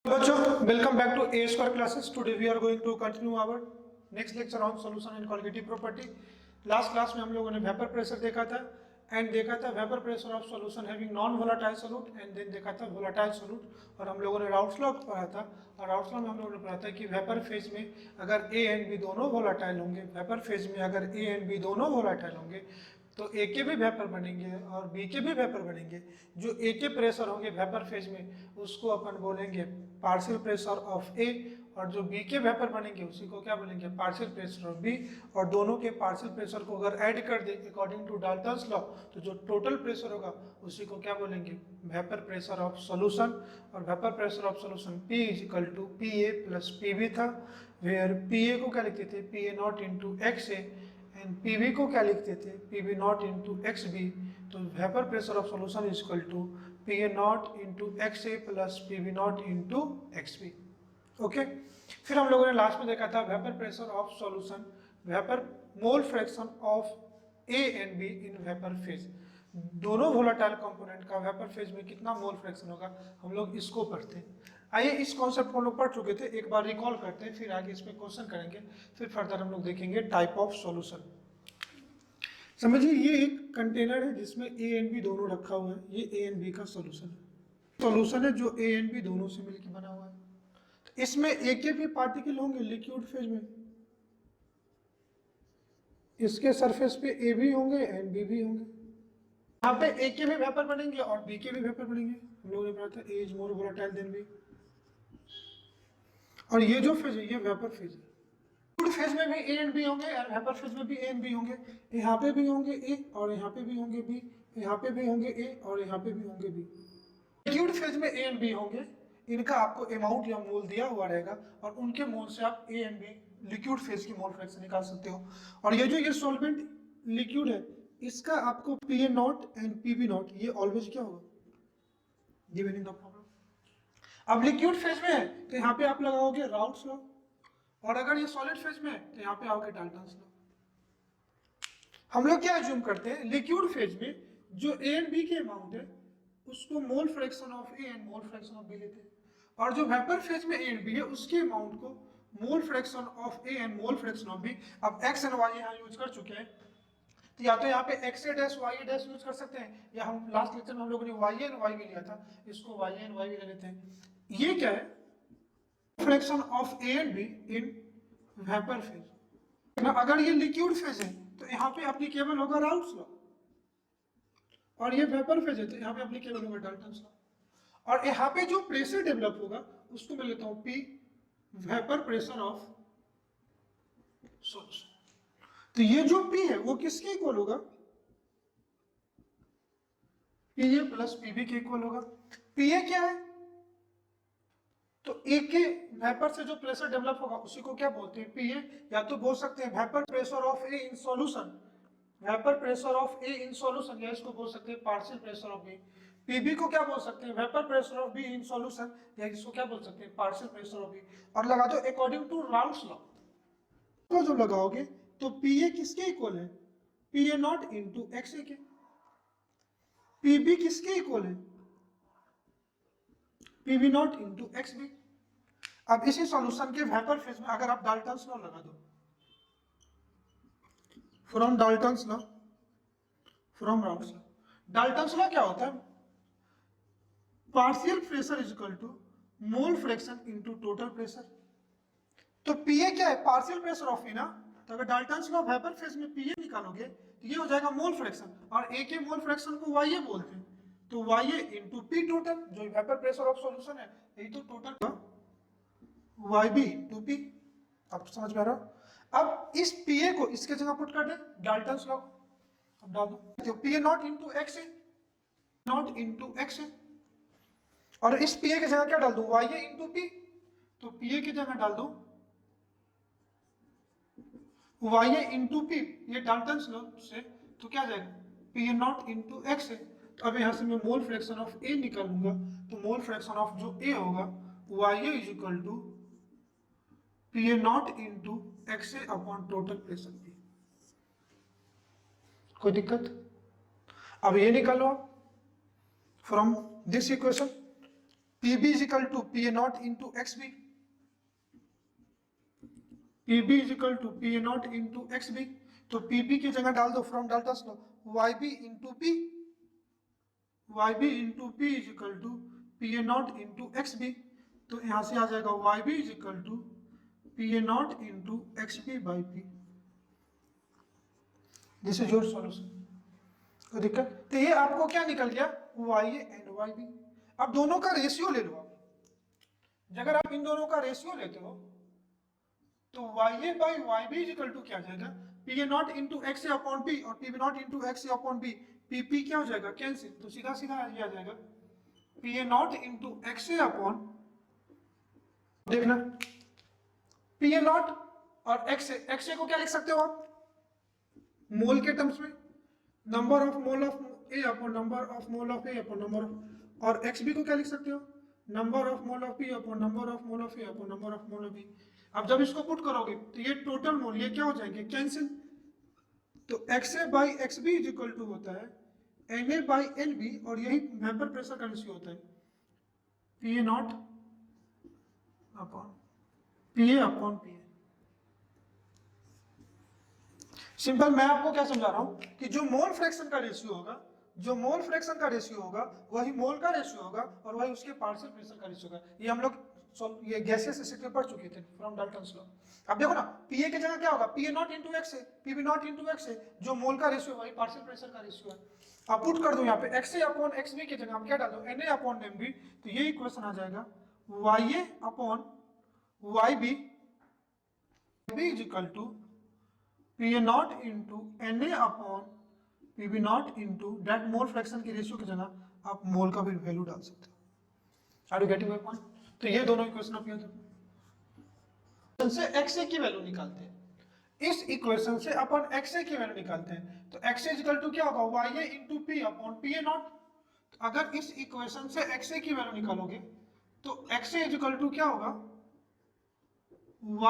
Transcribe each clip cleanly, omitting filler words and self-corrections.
बच्चों, welcome back to A square classes. Today we are going to continue our next lecture on solution and quality property. Last class में हम लोगों ने vapour pressure देखा था and देखा था vapour pressure of solution having non volatile solute and then देखा था वोलेटाइल सॉल्यूट। और हम लोगों ने राउट्स लॉ पढ़ा था और राउट्स लॉ में हम लोगों ने पढ़ा था कि वेपर फेज में अगर ए एंड बी दोनों वोलेटाइल होंगे, वेपर फेज में अगर ए एंड बी दोनों वोलेटाइल होंगे तो ए के भी वेपर बनेंगे और बी के भी वेपर बनेंगे। जो ए के प्रेशर होंगे वेपर फेज में उसको अपन बोलेंगे पार्शियल प्रेशर ऑफ ए, और जो बी के वेपर बनेंगे उसी को क्या बोलेंगे पार्शियल प्रेशर ऑफ बी। और दोनों के पार्शियल प्रेशर को अगर ऐड कर दे अकॉर्डिंग टू डाल्टन्स लॉ तो जो टोटल प्रेशर होगा उसी को क्या बोलेंगे वेपर प्रेशर ऑफ सॉल्यूशन। और vapour pressure of solution P is equal to P A plus P B था, वेयर पी ए को क्या लिखते थे P A not into X A and P B को क्या लिखते थे P B not into X B. तो vapour pressure of solution is equal to P A not into X A plus P B not into X B. Okay, फिर हम लोगों ने last में देखा था vapour pressure of solution, vapour mole fraction of A and B in vapour phase. दोनों volatile component का vapour phase में कितना मोल फ्रैक्शन होगा हम लोग इसको पढ़ते हैं। आइए इस कॉन्सेप्ट को हम लोग पढ़ चुके थे, एक बार रिकॉल करते हैं, फिर आगे इस पे क्वेश्चन करेंगे, फिर फर्दर हम लोग देखेंगे टाइप ऑफ सॉल्यूशन। समझिए ये एक कंटेनर है जिसमें ए एंड बी दोनों रखा हुआ है, ये ए एंड बी का सॉल्यूशन है। सॉल्यूशन है जो ए एंड बी दोनों से मिलकर बना हुआ है। तो इसमें ए के भी पार्टिकल होंगे लिक्विड फेज में, इसके सरफेस पे ए भी होंगे एंड बी भी होंगे। यहाँ पे ए के भी वेपर बनेंगे और बी के भी वेपर बनेंगे। हम लोगों ने पढ़ा था A is more volatile than B. और ये जो फेज है ये वेपर फेज है। लिक्विड फेज में भी ए एंड बी होंगे और वेपर फेज में भी ए एंड बी होंगे। यहाँ पे भी होंगे ए और यहाँ पे भी होंगे बी, यहाँ पे भी होंगे ए और यहाँ पे भी होंगे बी। लिक्विड फेज में ए एंड बी होंगे, इनका आपको अमाउंट या मोल दिया हुआ रहेगा और उनके मोल से आप A and B liquid phase की मोल फ्रैक्शन निकाल सकते हो। और ये जो ये सॉल्वेंट लिक्विड है इसका आपको P A not and P B not ये ऑलवेज क्या होगा गिवन इन द प्रॉब्लम। अब लिक्विड फेज में है तो यहाँ पे आप लगाओगे राउट्स लॉ, और अगर ये सॉलिड फेज में है तो यहाँ पे आओगे डाल्टन्स लॉ। हम लोग क्या एज्यूम करते हैं लिक्विड फेज में जो ए एंड बी के अमाउंट है उसको mole fraction of A and mole fraction of B लेते हैं, और जो वेपर फेज में ए एंड बी है उसके अमाउंट को mole fraction of A and mole fraction of B. अब एक्स एंड वाई यहाँ यूज कर चुके हैं तो या तो यहाँ पे X A dash Y A dash use कर सकते हैं, या हम लास्ट लेक्चर में हम लोगों ने वाई एंड वाई भी लिया था, इसको वाई एंड वाई भी ले लेते हैं। ये क्या है fraction of A and B in vapour phase. अगर ये लिक्विड फेज है तो यहाँ पे एप्लीकेबल होगा राउट्स लॉ, और ये वेपर फेज है तो यहाँ पे एप्लीकेबल होगा डाल्टन्स लॉ। और यहाँ पे जो प्रेशर डेवलप होगा उसको मैं लेता हूँ P vapour pressure of solution. तो ये जो P है वो किसके इक्वल होगा पी ए प्लस पीबी के इक्वल होगा। पी ए क्या है तो ए के वेपर से जो प्रेशर डेवलप होगा उसी को क्या बोलते हैं पी ए, या तो बोल सकते हैं vapour pressure of A in solution, vapour pressure of A in solution, या इसको बोल सकते हैं partial pressure of B. PB को क्या बोल सकते हैं vapour pressure of B in solution, या इसको क्या बोल सकते हैं पार्शियल प्रेशर ऑफ बी। और लगा दो अकॉर्डिंग टू राउट्स लॉ, तो जो लगाओगे तो पी ए किसके इक्वल है P A not into X A के। पीबी किसके इक्वल है PB not into X B. अब इसी सॉल्यूशन के वेपर फेज में अगर आप डाल्टन्स लॉ लगा दो, from Dalton's law from Raoult's law, Dalton's law क्या होता है partial pressure is equal to mole fraction into total pressure. तो पी ए क्या है पार्शियल प्रेशर ऑफ ए ना, तो अगर डाल्टन्स लॉ वेपर फेज में पी ए निकालोगे तो ये हो जाएगा मोल फ्रैक्शन, और ए के मोल फ्रैक्शन को वाई ए बोलते हैं, तो Y A into P total जो वेपर प्रेशर ऑफ सॉल्यूशन है यही तो total Y B into P. अब समझ में आ रहा। अब इस पी ए को इसके जगह पुट कर दे डाल्टन्स लॉ, अब डाल दो P A not into X A not into X A, और इस पी ए की जगह क्या डाल दो वाई ए इंटू पी, तो पी ए की जगह डाल दो वाई ए इंटू पी, ये डाल्टन्स लॉ से तो क्या जाएगा P A not into X A. तो अब यहाँ से मैं मोल फ्रैक्शन ऑफ ए निकालूंगा तो मोल फ्रैक्शन ऑफ जो ए होगा Y A is equal to P A not into X A upon total pressure B. कोई दिक्कत। अब ये निकालो आप from this equation PB is equal to PA naught into XB, PB is equal to PA naught into XB, तो PB की जगह डाल दो from Dalton's law YB into P, YB into P is equal to PA naught into XB, तो यहां से आ जाएगा YB is equal to PA naught into XB by P. This is your solution. तो दिक्कत, तो ये आपको क्या निकल गया YA एंड YB. अब दोनों का रेशियो ले लो आप. अगर आप इन दोनों का रेशियो लेते हो तो YA by YB is equal to क्या आ जाएगा PA not into XA upon P और PB not into XA upon B. PP क्या हो जाएगा कैंसिल, तो सीधा सीधा ये आ जाएगा PA not into XA upon, देखना PA नॉट और XA को क्या लिख सकते हो आप मोल के टर्म्स में, number of mole of A upon number of mole of A upon number of, और XB को क्या लिख सकते हो number of mole of P upon number of mole of A upon number of mole of B. अब जब इसको put करोगे तो ये टोटल मोल ये क्या हो जाएंगे कैंसिल, तो XA by XB is equal to होता है NA बाई NB, और यही वेपर प्रेशर का रेशियो होता है PA not upon PA upon PA. Simple. मैं आपको क्या समझा रहा हूं कि जो मोल फ्रैक्शन का रेशियो होगा, जो मोल फ्रैक्शन का रेशियो होगा वही मोल का रेशियो होगा और वही उसके पार्शियल प्रेशर का रेशियो होगा. ये हम लोग ये गैसियस एसिड में पढ़ चुके थे फ्रॉम डाल्टन्स लॉ. अब देखो ना PA की जगह क्या होगा PA not into XA, PB not into XA, जो मोल का रेशियो वही पार्शियल प्रेशर का रेशियो है. आप पुट कर दो यहाँ पे XA अपॉन XB की जगह आप क्या डाल दो NA अपॉन MB, तो ये इक्वेशन आ जाएगा YA upon YB is equal to PA not into NA upon PB not into that mole fraction की रेशियो की जगह आप मोल का भी वैल्यू डाल सकते हो. Are you getting my point? तो ये दोनों इक्वेशन आप याद रखो. से XA की वैल्यू निकालते हैं, इस इक्वेशन से अपन XA की वैल्यू निकालते हैं, तो XA इज इक्वल टू क्या होगा YA into P upon PA not. अगर इस इक्वेशन से XA की वैल्यू निकालोगे तो XA इज इक्वल टू क्या होगा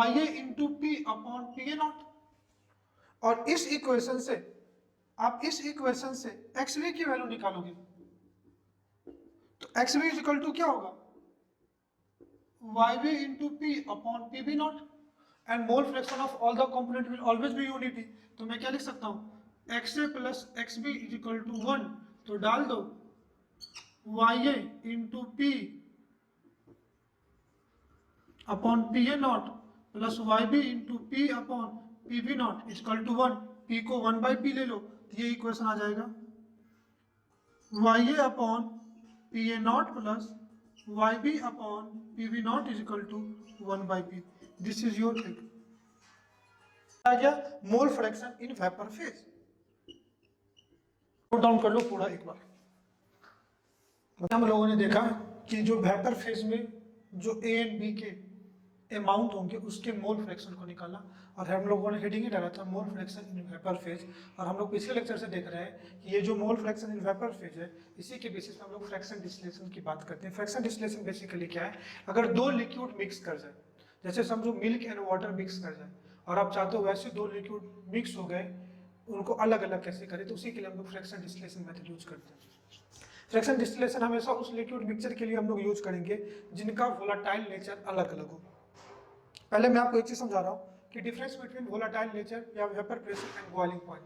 YA into P upon PA not. और इस इक्वेशन से आप इस इक्वेशन से XB की वैल्यू निकालोगे तो XB इज इक्वल टू क्या होगा YB into P upon PB naught, and mole fraction of all the component will always be unity. तो मैं क्या लिख सकता हूँ XA plus XB is equal to 1, तो डाल दो YA into P upon PA naught plus YB into P upon PB naught is equal to 1. P को 1 by P ले लो तो ये इक्वेशन आ जाएगा YA upon PA naught plus YB upon PB naught is equal to 1 by P. This is your thing. आ गया mole fraction in vapour phase. Note down कर लो पूरा एक बार. हम लोगों ने देखा कि जो वेपर फेज में जो A एंड B के अमाउंट होंगे उसके मोल फ्रैक्शन को निकाला, और हम लोगों ने हेडिंग ही डाला था mole fraction in vapour phase. और हम लोग पिछले लेक्चर से देख रहे हैं कि ये जो mole fraction in vapour phase है इसी के बेसिस पे हम लोग फ्रैक्शन डिस्टिलेशन की बात करते हैं. फ्रैक्शन डिस्टिलेशन बेसिकली क्या है, अगर दो लिक्विड मिक्स कर जाए, जैसे समझो मिल्क एंड वाटर मिक्स कर जाए और आप चाहते हो वैसे दो लिक्विड मिक्स हो गए उनको अलग अलग कैसे करें, तो उसी के लिए हम लोग फ्रैक्शन डिस्टिलेशन मेथड यूज करते हैं. फ्रैक्शन डिस्टिलेशन हमेशा उस लिक्विड मिक्सचर के लिए हम लोग यूज करेंगे जिनका वोलाटाइल नेचर अलग अलग हो. पहले मैं आपको एक चीज समझा रहा हूँ कि डिफरेंस बिटवीन वोलाटाइल नेचर या vapour pressure and boiling point.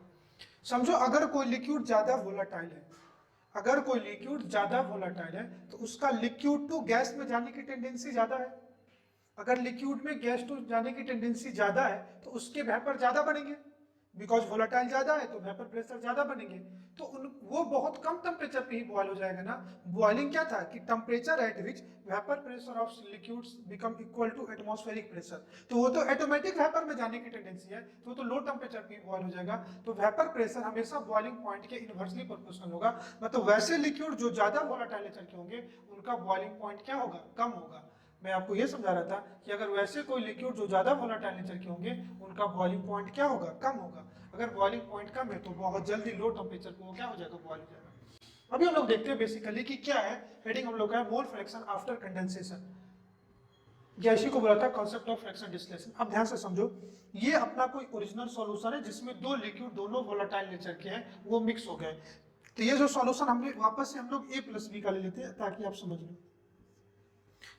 समझो अगर कोई लिक्विड ज्यादा वोलाटाइल है, अगर कोई लिक्विड ज्यादा वोलाटाइल है तो उसका लिक्विड टू गैस में जाने की टेंडेंसी ज्यादा है. अगर लिक्विड में गैस टू जाने की टेंडेंसी ज्यादा है तो उसके वेपर ज्यादा बनेंगे, बिकॉज वोलाटाइल ज्यादा है तो वेपर प्रेशर ज्यादा बनेंगे. तो वो बहुत कम टेम्परेचर पे ही बॉयल हो जाएगा ना. बॉइलिंग क्या था कि temperature at which vapour pressure of liquids become equal to atmospheric pressure, तो वो तो ऑटोमेटिक वेपर में जाने की टेंडेंसी है, तो वो तो लो टेम्परेचर पे ही बॉयल हो जाएगा. तो वेपर प्रेशर हमेशा बॉइलिंग पॉइंट के इनवर्सली प्रोपोर्शनल होगा. मतलब वैसे लिक्विड जो ज्यादा वोलाटाइल नेचर के होंगे उनका बॉइलिंग पॉइंट क्या होगा, कम होगा. मैं आपको ये समझा रहा था कि अगर वैसे कोई लिक्विड जो ज्यादा वोलाटाइल नेचर के होंगे उनका बॉइलिंग पॉइंट क्या होगा, कम होगा. अगर बॉइलिंग पॉइंट कम है तो बहुत जल्दी लो टेम्परेचर पे वो क्या हो जाएगा, बॉइल हो जाएगा. अभी हम लोग देखते हैं बेसिकली कि क्या है. हेडिंग हम लोग का है मोल फ्रैक्शन आफ्टर कंडेंसेशन, या इसी को बोला था कॉन्सेप्ट ऑफ फ्रैक्शन डिस्टिलेशन. अब ध्यान से समझो, ये अपना कोई ओरिजिनल सॉल्यूशन है जिसमें दो लिक्विड दोनों वोलाटाइल नेचर के हैं, वो मिक्स हो गए. तो ये जो सॉल्यूशन हमने वापस से हम लोग A प्लस B का ले लेते हैं ताकि आप समझ लो.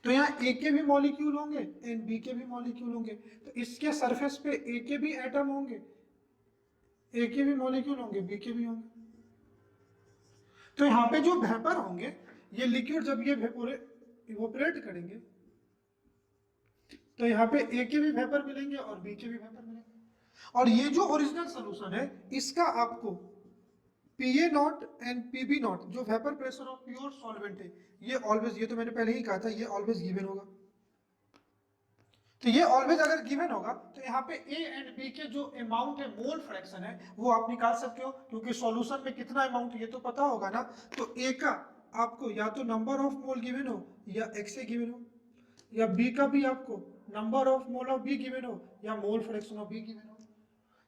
तो यहाँ ए के भी मॉलिक्यूल होंगे एंड बी के भी मॉलिक्यूल होंगे, तो इसके सरफेस पे ए के भी एटम होंगे, ए के भी मॉलिक्यूल होंगे, बी के भी होंगे। तो यहाँ पे जो वेपर होंगे, ये लिक्विड जब ये इवोपरेट करेंगे तो यहाँ पे ए के भी वेपर मिलेंगे और बी के भी वेपर मिलेंगे। और ये जो ओरिजिनल सोल्यूशन है इसका आपको पीए नॉट एंड पीबी नॉट जो vapour pressure of pure solvent है, ये ऑलवेज, ये तो मैंने पहले ही कहा था, ये ऑलवेज गिवन होगा। तो ये ऑलवेज अगर गिवन होगा तो यहाँ पे ए एंड बी के जो अमाउंट है, मोल फ्रैक्शन है, वो आप निकाल सकते हो, क्योंकि सॉल्यूशन में कितना अमाउंट ये तो पता होगा ना। तो ए का आपको या तो नंबर ऑफ मोल गिवन हो या एक्सए गिवन हो, या बी का भी आपको number of mole of be given हो या मोल फ्रैक्शन ऑफ बी गिवन हो।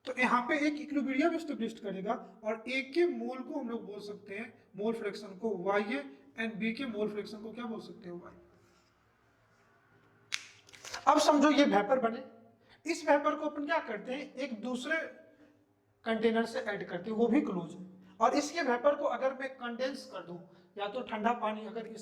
तो यहाँ पे एक इक्विलिब्रियम एस्टेब्लिश करेगा और ए के मोल को हम लोग बोल सकते हैं, मोल फ्रैक्शन को वाई एंड बी के मोल फ्रैक्शन को क्या बोल सकते हैं, वाई। अब समझो ये वेपर बने, इस वेपर को अपन क्या करते हैं, एक दूसरे कंटेनर से ऐड करते हैं, वो भी क्लोज है। और इसके वेपर को अगर मैं कंडेंस कर दूं, या तो ठंडा पानी, अगर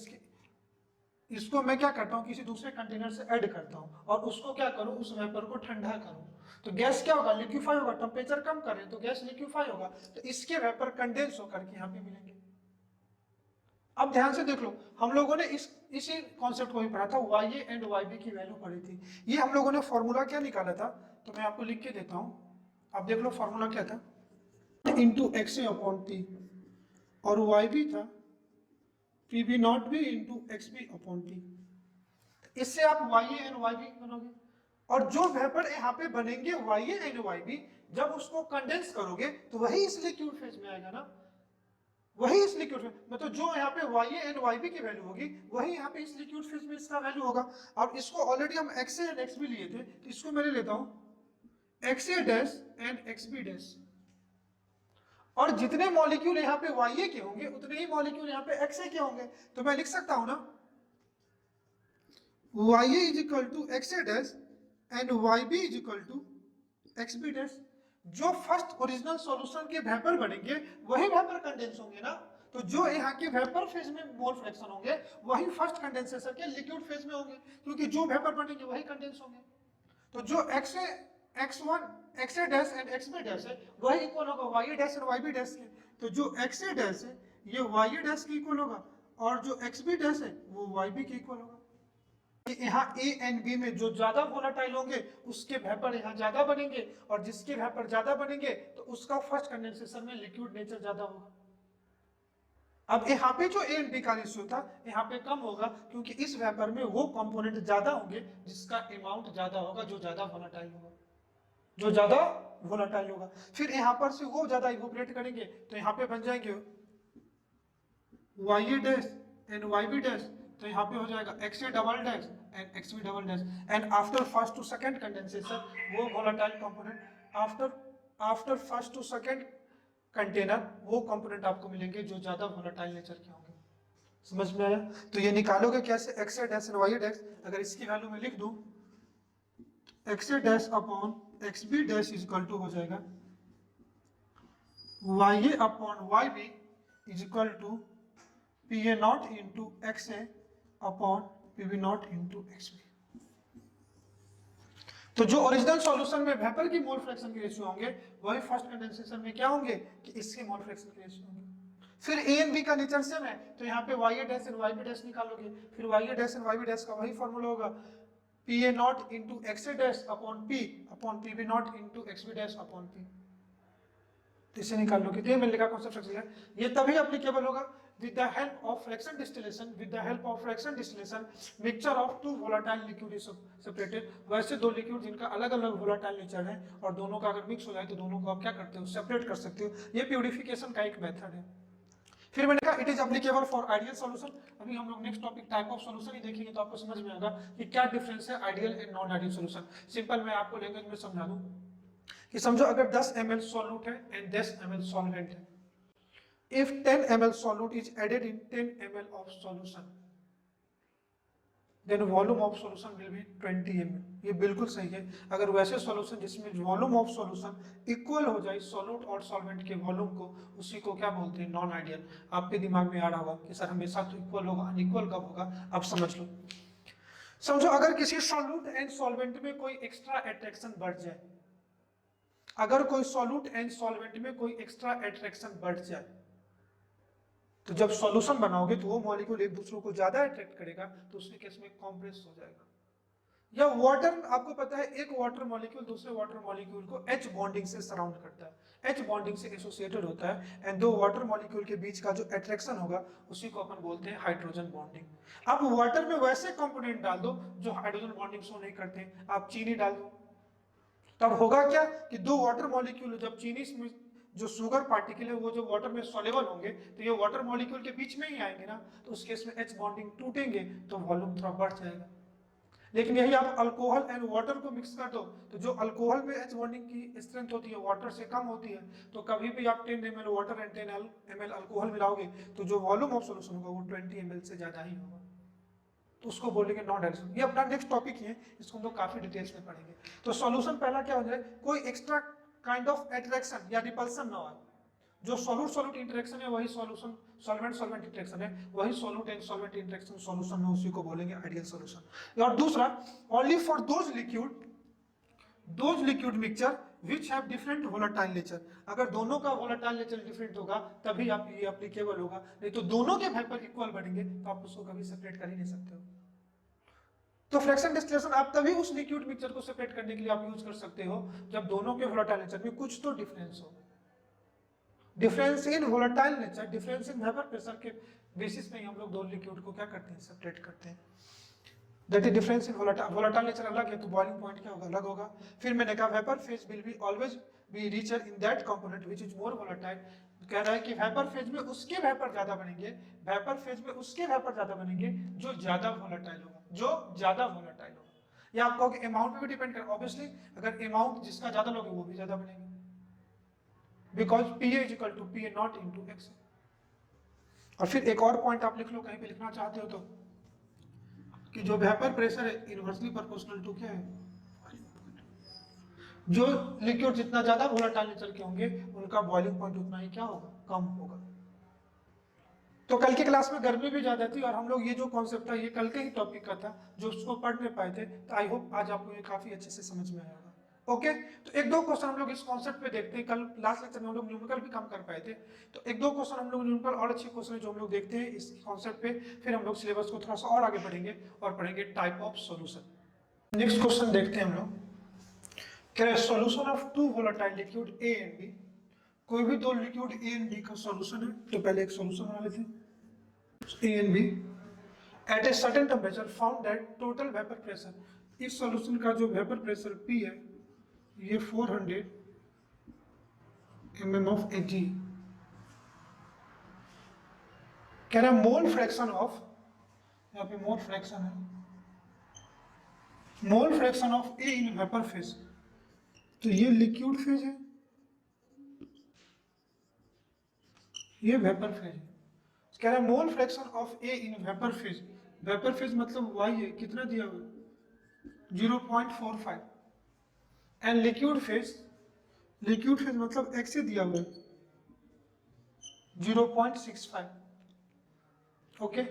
इसको मैं क्या करता हूँ, किसी दूसरे कंटेनर से ऐड करता हूँ और उसको क्या करूँ, उस वेपर को ठंडा करूँ, तो गैस क्या होगा, लिक्विफाई होगा। टेम्परेचर कम करें तो गैस लिक्विफाई होगा, तो इसके वेपर कंडेंस होकर के यहाँ पे मिलेंगे। अब ध्यान से देख लो, हम लोगों ने इसी कॉन्सेप्ट को भी पढ़ा था, Y A and Y B की वैल्यू पढ़ी थी। ये हम लोगों ने फॉर्मूला क्या निकाला था, तो मैं आपको लिख के देता हूँ, आप देख लो फॉर्मूला क्या था, into X A upon T, और वाई बी था P B not B into X B upon T. इससे आप Y A and Y B बनोगे, और जो वेपर यहाँ पे बनेंगे Y A and Y B, जब उसको कंडेंस करोगे तो वही इस लिक्विड फेज में आएगा ना, वही इस लिक्विड फेज, मतलब जो यहाँ पे Y A and Y B की वैल्यू होगी वही यहाँ पे इस लिक्विड फेज में इसका वैल्यू होगा। अब इसको ऑलरेडी हम X A and X B लिए थे, तो इसको मैं लेता हूँ X A dash and X B dash, और जितने मॉलिक्यूल यहाँ पे वाई ए के होंगे उतने ही मॉलिक्यूल यहाँ पे एक्स ए के होंगे। तो मैं लिख सकता हूं ना, Y A is equal to X A dash and Y B is equal to X B dash. जो फर्स्ट ओरिजिनल सॉल्यूशन के वेपर बनेंगे वही वेपर कंडेंस होंगे ना, तो जो यहाँ के वेपर फेज में मोल फ्रैक्शन होंगे वही फर्स्ट कंडेंसेशन के लिक्विड फेज में होंगे, क्योंकि जो वेपर बनेंगे वही कंडेंस होंगे। तो जो X A x1 X A dash and X B dash है वही इक्वल होगा Y A dash and Y B dash के। तो जो एक्स ए डैश है ये वाई ए डैश के इक्वल होगा, और जो एक्स बी डैश है वो वाई बी के इक्वल होगा। यहाँ ए एंड बी में जो ज्यादा वोलेटाइल होंगे उसके वेपर यहाँ ज्यादा बनेंगे, और जिसके वेपर ज्यादा बनेंगे तो उसका फर्स्ट कंडेंसेशन में लिक्विड नेचर ज्यादा होगा। अब यहाँ पे जो ए एंड बी का रेशियो था यहाँ पे कम होगा, क्योंकि इस वेपर में वो कंपोनेंट ज्यादा होंगे जिसका अमाउंट ज्यादा होगा, जो ज्यादा वोलेटाइल होगा, जो ज्यादा वोलेटाइल होगा। फिर यहाँ पर से वो ज्यादा इवोपरेट करेंगे तो यहाँ पे बन जाएंगे Y A dash and Y B dash, तो यहाँ पे हो जाएगा X A double dash and X B double dash. And after first to second condensation वो volatile component, after first to second container वो कंपोनेंट आपको मिलेंगे जो ज्यादा वोलेटाइल नेचर के होंगे। समझ में आया? तो ये निकालोगे कैसे, X A dash and Y A dash, अगर इसकी वैल्यू में लिख दूं X A dash upon X B dash is equal to हो जाएगा Y A upon Y B is equal to P A not into X A upon P B not into X B. तो जो original solution में vapour की mole fraction के ratio होंगे वही first condensation में क्या होंगे कि इसके मोल फ्रैक्शन के रेशियो होंगे। फिर ए एंड बी का नेचर सेम है, तो यहाँ पे Y A dash and Y B dash निकालोगे, फिर Y A dash and Y B dash का वही फॉर्मूला होगा P A not into X A dash upon P B not into X B dash upon P. तो इसे निकाल लोगे, तो ये मैंने लिखा कॉन्सेप्ट है, ये तभी एप्लीकेबल होगा with the help of fraction distillation mixture of two volatile liquid is separated। वैसे दो लिक्विड जिनका अलग अलग वोलाटाइल नेचर है और दोनों का अगर मिक्स हो जाए तो दोनों को आप क्या करते हो, सेपरेट कर सकते हो। ये प्यूरिफिकेशन का एक मेथड है। फिर मैंने कहा it is applicable for ideal solution. अभी हम लोग next topic type of solution ही देखेंगे, तो आपको समझ में आएगा कि क्या डिफरेंस है ideal and non ideal solution. Simple मैं आपको लैंग्वेज में समझा दूं कि समझो अगर 10 ml सॉल्यूट है एंड 10 ml सॉल्वेंट है, if 10 ml solute is added in 10 ml of solution then volume of solution will be 20 ml। ये बिल्कुल सही है। अगर वैसे सॉल्यूशन जिसमें वॉल्यूम ऑफ सॉल्यूशन इक्वल हो जाए सॉल्यूट और सॉल्वेंट के वॉल्यूम को, उसी को क्या बोलते हैं, नॉन आइडियल। आपके दिमाग में आ रहा होगा कि सर हमेशा तो इक्वल होगा, अनइक्वल कब होगा, अब समझ लो। समझो अगर किसी सॉल्यूट एंड सॉल्वेंट में कोई एक्स्ट्रा अट्रैक्शन बढ़ जाए, अगर कोई सॉल्यूट एंड सॉल्वेंट में कोई एक्स्ट्रा अट्रैक्शन बढ़ जाए, तो जब सॉल्यूशन बनाओगे तो वो मॉलिक्यूल एक दूसरे को ज्यादा अट्रैक्ट करेगा, तो उसके केस में कॉम्प्रेस हो जाएगा। या वाटर, आपको पता है एक वाटर मॉलिक्यूल दूसरे वाटर मॉलिक्यूल को H बॉन्डिंग से सराउंड करता है, H बॉन्डिंग से एसोसिएटेड होता है, एंड दो वाटर मॉलिक्यूल के बीच का जो अट्रैक्शन होगा उसी को अपन बोलते हैं हाइड्रोजन बॉन्डिंग। आप वाटर में वैसे कंपोनेंट डाल दो जो हाइड्रोजन बॉन्डिंग शो नहीं करते, आप चीनी डाल दो, तब होगा क्या कि दो वाटर मॉलिक्यूल, जब चीनी में जो शुगर पार्टिकल है वो जो वाटर में सॉल्युबल होंगे तो ये वाटर मॉलिक्यूल के बीच में ही आएंगे ना, तो उस केस में H बॉन्डिंग टूटेंगे तो वॉल्यूम थोड़ा बढ़ जाएगा। लेकिन यही आप अल्कोहल एंड वाटर को मिक्स कर दो, तो जो अल्कोहल में H बॉन्डिंग की स्ट्रेंथ होती है वाटर से कम होती है, तो कभी भी आप 10 ml water and 10 ml alcohol मिलाओगे तो जो वॉल्यूम ऑफ सॉल्यूशन होगा वो 20 ml से ज्यादा ही होगा, तो उसको बोलेंगे नॉन डाइल्यूशन। ये अपना नेक्स्ट टॉपिक ही है, इसको हम लोग काफी डिटेल्स में पढ़ेंगे। तो सॉल्यूशन पहला क्या हो जाए, कोई एक्स्ट्रा काइंड ऑफ अट्रैक्शन या रिपल्सन ना हो। जो सॉल्यूट सॉल्यूट इंटरेक्शन है वही सॉल्यूशन, सॉल्वेंट सॉल्वेंट इंटरेक्शन है वही solute and solvent interaction solution है, उसी को बोलेंगे आइडियल सॉल्यूशन। और दूसरा, only for those liquid mixture which have different volatile nature. अगर दोनों का वोलेटाइल नेचर डिफरेंट होगा तभी आप ये एप्लीकेबल होगा, नहीं तो दोनों के वेपर इक्वल बढ़ेंगे तो आप उसको कभी सेपरेट कर ही नहीं सकते हो। तो फ्रैक्शन डिस्टिलेशन आप तभी उस लिक्विड मिक्सचर को सेपरेट करने के लिए आप यूज कर सकते हो जब दोनों के वोलेटाइल नेचर में कुछ तो डिफरेंस हो। Difference in volatile nature, difference in vapour pressure के बेसिस में ही हम लोग दो लिक्विड को क्या करते हैं, सेपरेट करते हैं। That is difference in volatile nature अलग है तो बॉइलिंग पॉइंट क्या होगा, अलग होगा। फिर मैंने कहा vapour phase will be always be richer in that component which is more volatile. कह रहा है कि वेपर फेज में उसके वेपर ज्यादा बनेंगे, वेपर फेज में उसके वेपर ज्यादा बनेंगे जो ज्यादा वोलेटाइल होगा, जो ज्यादा वोलेटाइल होगा। या आप कहोगे अमाउंट पे भी डिपेंड कर, ऑब्वियसली अगर अमाउंट जिसका ज्यादा लोगे वो भी ज्यादा बनेंगे, because PA is equal to PA not into x। और फिर एक और पॉइंट आप लिख लो, कहीं पे लिखना चाहते हो तो, कि जो वेपर प्रेशर है इनवर्सली प्रोपोर्शनल टू क्या है, जो लिक्विड जितना ज्यादा वोलेटाइल नेचर के होंगे उनका बॉइलिंग पॉइंट उतना ही क्या होगा, कम होगा। तो कल की क्लास में गर्मी भी ज्यादा थी और हम लोग ये जो कॉन्सेप्ट था ये कल के ही टॉपिक का था, जो उसको पढ़ नहीं पाए थे, तो आई होप आज आपको ये काफी अच्छे से समझ में आया होगा। ओके, तो एक दो क्वेश्चन हम लोग इस कॉन्सेप्ट पे देखते हैं। कल लास्ट लेक्चर में हम लोग न्यूमेरिकल भी कम कर पाए थे, तो एक दो क्वेश्चन हम लोग न्यूमेरिकल और अच्छे क्वेश्चन जो हम लोग देखते हैं इस कॉन्सेप्ट पे, फिर हम लोग सिलेबस को थोड़ा सा और आगे बढ़ेंगे और पढ़ेंगे type of solution. Next question देखते हैं हम लोग, कह रहे हैं solution of two volatile liquid A and B। कोई भी दो लिक्विड A एंड B का सॉल्यूशन है, तो पहले एक सॉल्यूशन बना लेते हैं। A and B at a certain temperature found that total vapor pressure, इस सॉल्यूशन का जो वेपर प्रेशर P है ये 400 mm of Ag। कह रहा है मोल फ्रैक्शन ऑफ, यहाँ पे मोल फ्रैक्शन है, मोल fraction of A in vapour phase, तो ये लिक्विड फेज है, ये वेपर फेज है। कह रहा है मोल fraction of A in vapour phase, vapour phase मतलब Y है, कितना दिया हुआ 0.45, एंड लिक्विड फेज मतलब X से दिया हुआ है 0.65। ओके,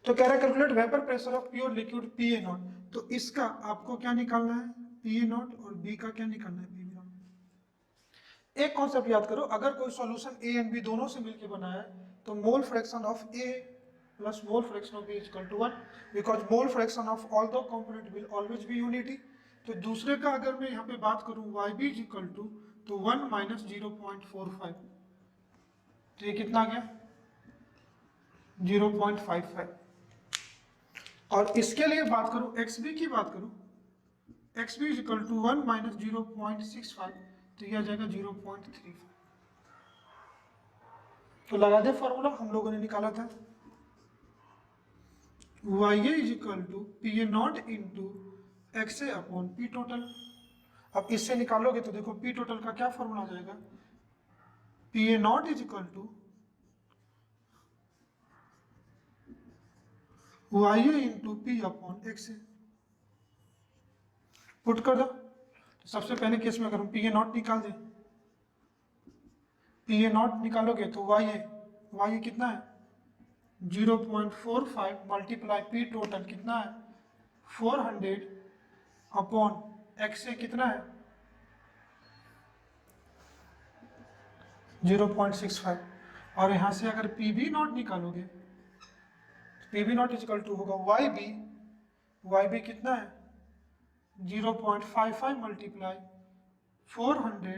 तो कह रहा है calculate vapour pressure of pure liquid PA not, तो इसका आपको क्या निकालना है, PA नॉट, और B का क्या निकालना है, PB नॉट। एक कॉन्सेप्ट याद करो, अगर कोई सॉल्यूशन A एंड B दोनों से मिलकर बना है तो mole fraction of A plus mole fraction of B is equal to 1, because mole fraction of all the component will always be unity. तो दूसरे का अगर मैं यहाँ पे बात करूँ YB इज इक्वल टू, तो 1 माइनस 0.45, तो ये कितना आ गया 0.55। और इसके लिए बात करूँ XB की बात करूँ, XB is equal to 1 minus 0.65, तो ये आ जाएगा 0.35। तो लगा दे फॉर्मूला हम लोगों ने निकाला था, YA is equal to PA not into XA upon P total. अब इससे निकालोगे तो देखो P टोटल का क्या फॉर्मूला आ जाएगा, PA not is equal to YA into P upon XA। Put कर दो, तो सबसे पहले केस में अगर हम PA नॉट निकाल दें, PA नॉट निकालोगे तो YA कितना है 0.45 मल्टीप्लाई पी टोटल कितना है 400 अपॉन एक्स से कितना है 0.65 और यहाँ से अगर पी बी नॉट निकालोगे P B not is equal to होगा वाई बी कितना है 0.55 मल्टीप्लाई 400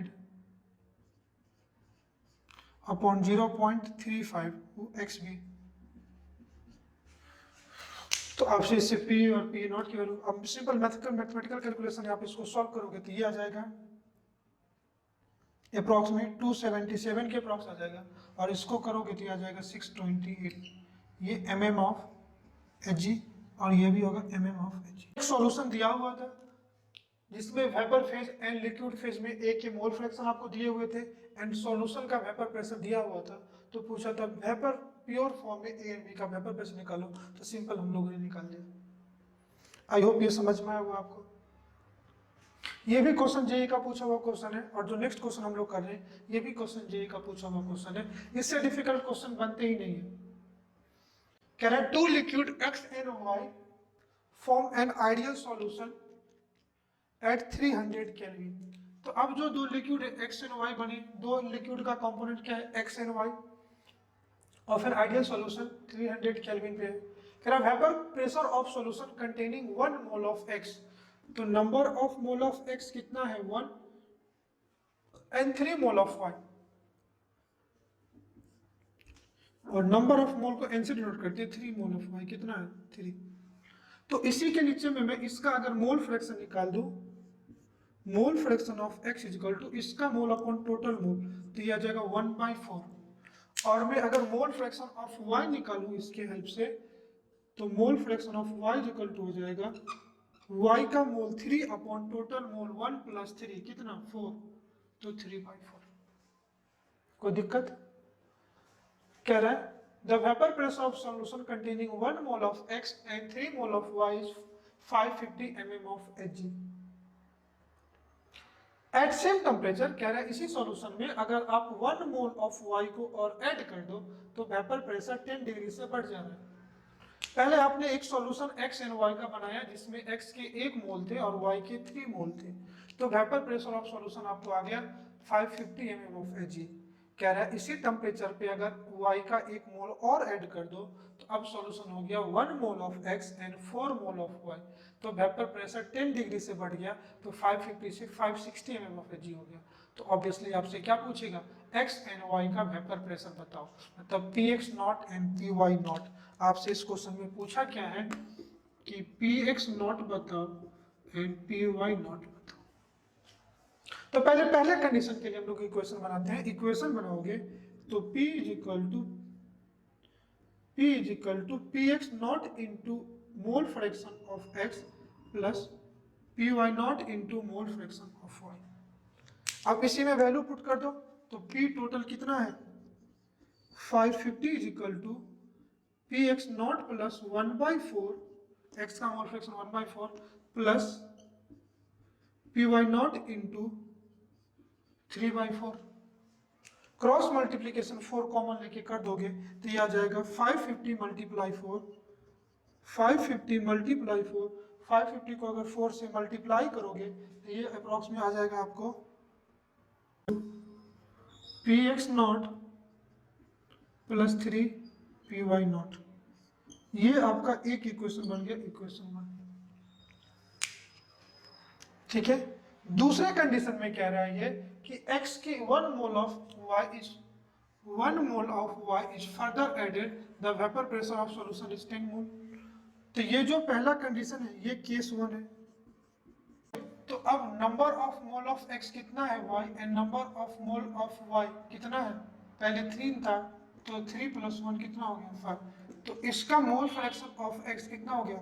अपॉन 0.35 एक्स बी। तो आपसे इससे पी और पी नॉट की वैल्यू अब सिंपल मैथमेटिकल कैलकुलेशन आप इसको सॉल्व करोगे तो ये आ जाएगा अप्रॉक्सीमेट 277 के अप्रॉक्स आ जाएगा और इसको करोगे तो ये आ जाएगा 628 ये mm ऑफ एच जी और ये भी होगा mm ऑफ एच जी। एक सॉल्यूशन दिया हुआ था जिसमें vapour phase and liquid phase में ए के मोल फ्रैक्शन आपको दिए हुए थे एंड सॉल्यूशन का वेपर प्रेशर दिया हुआ था। तो पूछा था वेपर प्योर फॉर्म में ए एंड बी का वेपर प्रेशर निकालो तो सिंपल हम लोगों ने निकाल दिया। आई होप ये समझ में आया हुआ आपको। ये भी क्वेश्चन जेई का पूछा हुआ क्वेश्चन है और जो नेक्स्ट क्वेश्चन हम लोग कर रहे हैं ये भी क्वेश्चन जेई का पूछा हुआ क्वेश्चन है। इससे डिफिकल्ट क्वेश्चन बनते ही नहीं है। कह रहा है two liquid X and Y form an ideal solution at 300 Kelvin. तो अब जो दो लिक्विड एक्स एंड वाई बने दो लिक्विड का कंपोनेंट क्या है एक्स एंड वाई और फिर आइडियल सॉल्यूशन 300 केल्विन पे है। कह रहा vapour pressure of solution containing 1 mole of X. तो number of mole of X कितना है 1 एंड 3 मोल ऑफ वाई और नंबर ऑफ मोल को एन से डिनोट करते हैं 3 मोल ऑफ वाई कितना है 3। तो इसी के नीचे में मैं इसका अगर मोल फ्रैक्शन निकाल दूं mole fraction of x is equal to इसका मोल अपॉन टोटल मोल तो ये आ जाएगा 1/4 और मैं अगर मोल फ्रैक्शन ऑफ y निकालूं इसके हेल्प से तो mole fraction of y is equal to हो जाएगा y का mole 3 upon total mole 1 plus 3 कितना 4 तो 3/4। कोई दिक्कत? कह रहा है the vapour pressure of solution containing 1 mole of x and 3 mole of y is 550 mm of Hg at same temperature. कह रहा है इसी सॉल्यूशन में अगर आप 1 मोल ऑफ y को और ऐड कर दो तो वेपर प्रेशर 10 डिग्री से बढ़ जा रहा है। पहले आपने एक सॉल्यूशन x एंड y का बनाया जिसमें x के 1 मोल थे और y के 3 मोल थे तो वेपर प्रेशर ऑफ सॉल्यूशन आपको आ गया 550 mm ऑफ Hg। कह रहा है इसी टेम्परेचर पे अगर y का 1 मोल और ऐड कर दो तो अब सॉल्यूशन हो गया 1 mole of x and 4 mole of y तो वेपर प्रेशर 10 डिग्री से बढ़ गया तो 550 से 560 mm ऑफ Hg हो गया। तो ऑब्वियसली आपसे क्या पूछेगा x एंड y का वेपर प्रेशर बताओ मतलब px not and py not. आपसे इस क्वेश्चन में पूछा क्या है कि px नॉट बताओ एंड py नॉट बताओ। तो पहले कंडीशन के लिए हम लोग इक्वेशन बनाते हैं। इक्वेशन बनाओगे तो p is equal to px not into mole fraction of x plus py not into mole fraction of y। अब इसी में वैल्यू पुट कर दो तो p टोटल कितना है 550 is equal to px not plus 1/4 x का mole fraction 1/4 plus py not into 3/4। Cross multiplication 4 common लेके कर दोगे तो ये आ जाएगा 550 मल्टीप्लाई 4 550 को अगर 4 से मल्टीप्लाई करोगे तो ये अप्रॉक्स में आ जाएगा आपको px not plus 3 py not. ये आपका एक इक्वेशन बन गया इक्वेशन 1। ठीक है। दूसरे कंडीशन में कह रहा है ये कि x की 1 mole of y is further added the vapour pressure of solution is 10 mole. तो ये जो पहला कंडीशन है ये केस 1 है। तो अब number of mole of x कितना है y and number of mole of y कितना है पहले 3 था तो 3 + 1 कितना हो गया 5। तो इसका मोल फ्रैक्शन ऑफ x कितना हो गया